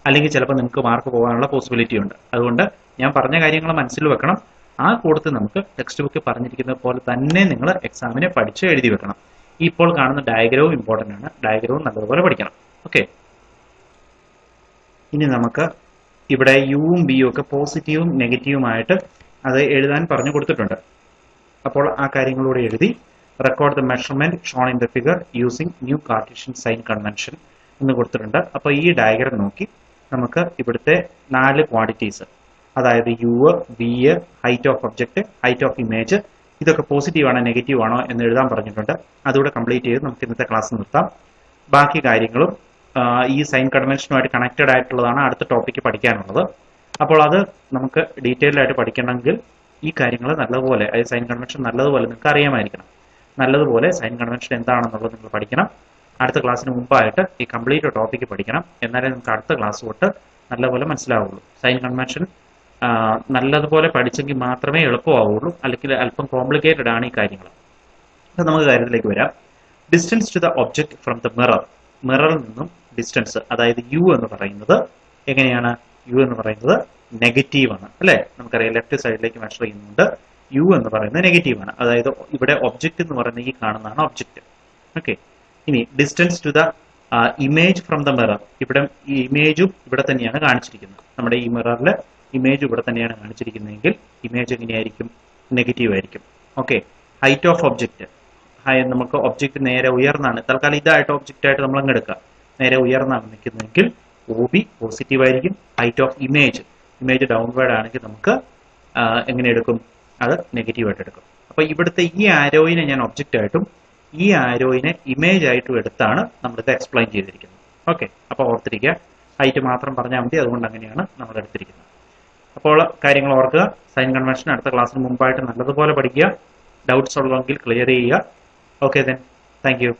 അല്ലെങ്കിൽ ചിലപ്പോൾ നിങ്ങൾക്ക് മാർക്ക് പോകാനുള്ള പോസിബിലിറ്റി ഉണ്ട്. അതുകൊണ്ട് ഞാൻ പറഞ്ഞ കാര്യങ്ങൾ മനസ്സിൽ വെക്കണം. ആ കൂട്ടത്തിൽ നമുക്ക് ടെക്സ്റ്റ് ബുക്കിൽ പറഞ്ഞിരിക്കുന്നത് പോലെ തന്നെ നിങ്ങൾ എക്സാമിനെ പഠിച്ച് എഴുതി വെക്കണം. ഇപ്പോൾ കാണുന്ന ഡയഗ്രവും ഇമ്പോർട്ടൻ്റ് ആണ്. ഡയഗ്രവും നല്ലതുപോലെ പഠിക്കണം. ഓക്കെ, ഇനി നമുക്ക് ഇവിടെ യുവും ബിയും ഒക്കെ പോസിറ്റീവും നെഗറ്റീവുമായിട്ട് അത് എഴുതാൻ പറഞ്ഞു കൊടുത്തിട്ടുണ്ട്. അപ്പോൾ ആ കാര്യങ്ങളൂടെ എഴുതി record the measurement shown in the figure using new Cartesian sign convention എന്ന് കൊടുത്തിട്ടുണ്ട്. അപ്പോൾ ഈ ഡയഗ്രം നോക്കി നമുക്ക് ഇവിടുത്തെ 4 ക്വാണ്ടിറ്റീസ്, അതായത് u, b, height of object, height of image, ഇതൊക്കെ പോസിറ്റീവ് ആണോ നെഗറ്റീവ് ആണോ എന്ന് എഴുതാൻ പറഞ്ഞിട്ടുണ്ട്. അതുകൂടെ കംപ്ലീറ്റ് ചെയ്ത് നമുക്ക് ഇന്നത്തെ ക്ലാസ് നിർത്താം. ബാക്കി കാര്യങ്ങളും ഈ സൈൻ കൺവെൻഷനുമായിട്ട് കണക്റ്റഡ് ആയിട്ടുള്ളതാണ് അടുത്ത ടോപ്പിക്ക് പഠിക്കാനുള്ളത്. അപ്പോൾ അത് നമുക്ക് ഡീറ്റെയിൽഡ് ആയിട്ട് പഠിക്കണമെങ്കിൽ ഈ കാര്യങ്ങൾ നല്ലതുപോലെ, അതായത് സൈൻ കൺവെൻഷൻ നല്ലതുപോലെ നിങ്ങൾക്ക് അറിയാമായിരിക്കണം. നല്ലതുപോലെ സൈൻ കൺവെൻഷൻ എന്താണെന്നുള്ളത് നിങ്ങൾ പഠിക്കണം. അടുത്ത ക്ലാസ്സിന് മുമ്പായിട്ട് ഈ കംപ്ലീറ്റ് ടോപ്പിക്ക് പഠിക്കണം. എന്നാലേ നമുക്ക് അടുത്ത ക്ലാസ് തൊട്ട് നല്ലപോലെ മനസ്സിലാവുള്ളൂ. സൈൻ കൺവെൻഷൻ നല്ലതുപോലെ പഠിച്ചെങ്കിൽ മാത്രമേ എളുപ്പമാവുള്ളൂ. അല്ലെങ്കിൽ അല്പം കോംപ്ലിക്കേറ്റഡ് ആണ് ഈ കാര്യങ്ങൾ. അപ്പോൾ നമുക്ക് കാര്യത്തിലേക്ക് വരാം. Distance to the object from the mirror. മിററിൽ നിന്നും ഡിസ്റ്റൻസ്, അതായത് യു എന്ന് പറയുന്നത് എങ്ങനെയാണ്? യു എന്ന് പറയുന്നത് നെഗറ്റീവ് ആണ് അല്ലേ. നമുക്കറിയാം ലെഫ്റ്റ് സൈഡിലേക്ക് മെഷർ ചെയ്യുന്നുണ്ട്. യു എന്ന് പറയുന്നത് നെഗറ്റീവ് ആണ്. അതായത് ഇവിടെ ഒബ്ജക്റ്റ് എന്ന് പറയുന്നത് ഈ കാണുന്നതാണ് ഒബ്ജക്റ്റ്. ഓക്കെ, ഇനി distance to the image from the mirror. ഇവിടെ ഈ ഇമേജും ഇവിടെ തന്നെയാണ് കാണിച്ചിരിക്കുന്നത്. നമ്മുടെ ഈ മിററിൽ ഇമേജ് ഇവിടെ തന്നെയാണ് കാണിച്ചിരിക്കുന്നതെങ്കിൽ ഇമേജ് എങ്ങനെയായിരിക്കും? നെഗറ്റീവ് ആയിരിക്കും. ഓക്കെ, ഹൈറ്റ് ഓഫ് ഒബ്ജക്റ്റ്, നമുക്ക് ഒബ്ജക്റ്റ് നേരെ ഉയർന്നാണ്, തൽക്കാലം ഇതായിട്ട് ഒബ്ജക്റ്റ് ആയിട്ട് നമ്മൾ അങ്ങ് എടുക്കുക, നേരെ ഉയർന്നാണ് നിൽക്കുന്നതെങ്കിൽ ഒ ബി പോസിറ്റീവ് ആയിരിക്കും. ഹൈറ്റ് ഓഫ് ഇമേജ് ഡൗൺവേർഡ് ആണെങ്കിൽ നമുക്ക് എങ്ങനെ എടുക്കും? അത് നെഗറ്റീവ് ആയിട്ട് എടുക്കും. അപ്പോൾ ഇവിടുത്തെ ഈ ആരോയിനെ ഞാൻ ഒബ്ജക്റ്റ് ആയിട്ടും ഈ ആരോയിനെ ഇമേജ് ആയിട്ടും എടുത്താണ് നമ്മളിത് എക്സ്പ്ലെയിൻ ചെയ്തിരിക്കുന്നത്. ഓക്കെ, അപ്പോൾ ഓർത്തിരിക്കുക, ഹൈറ്റ് മാത്രം പറഞ്ഞാൽ മതി. അതുകൊണ്ട് അങ്ങനെയാണ് നമ്മൾ എടുത്തിരിക്കുന്നത്. അപ്പോൾ കാര്യങ്ങൾ ഓർക്കുക. സൈൻ കൺവെൻഷൻ അടുത്ത ക്ലാസ്സിന് മുമ്പായിട്ട് നല്ലതുപോലെ പഠിക്കുക. ഡൗട്ട്സ് ഉള്ളതെങ്കിൽ ക്ലിയർ ചെയ്യുക. Okay then, thank you.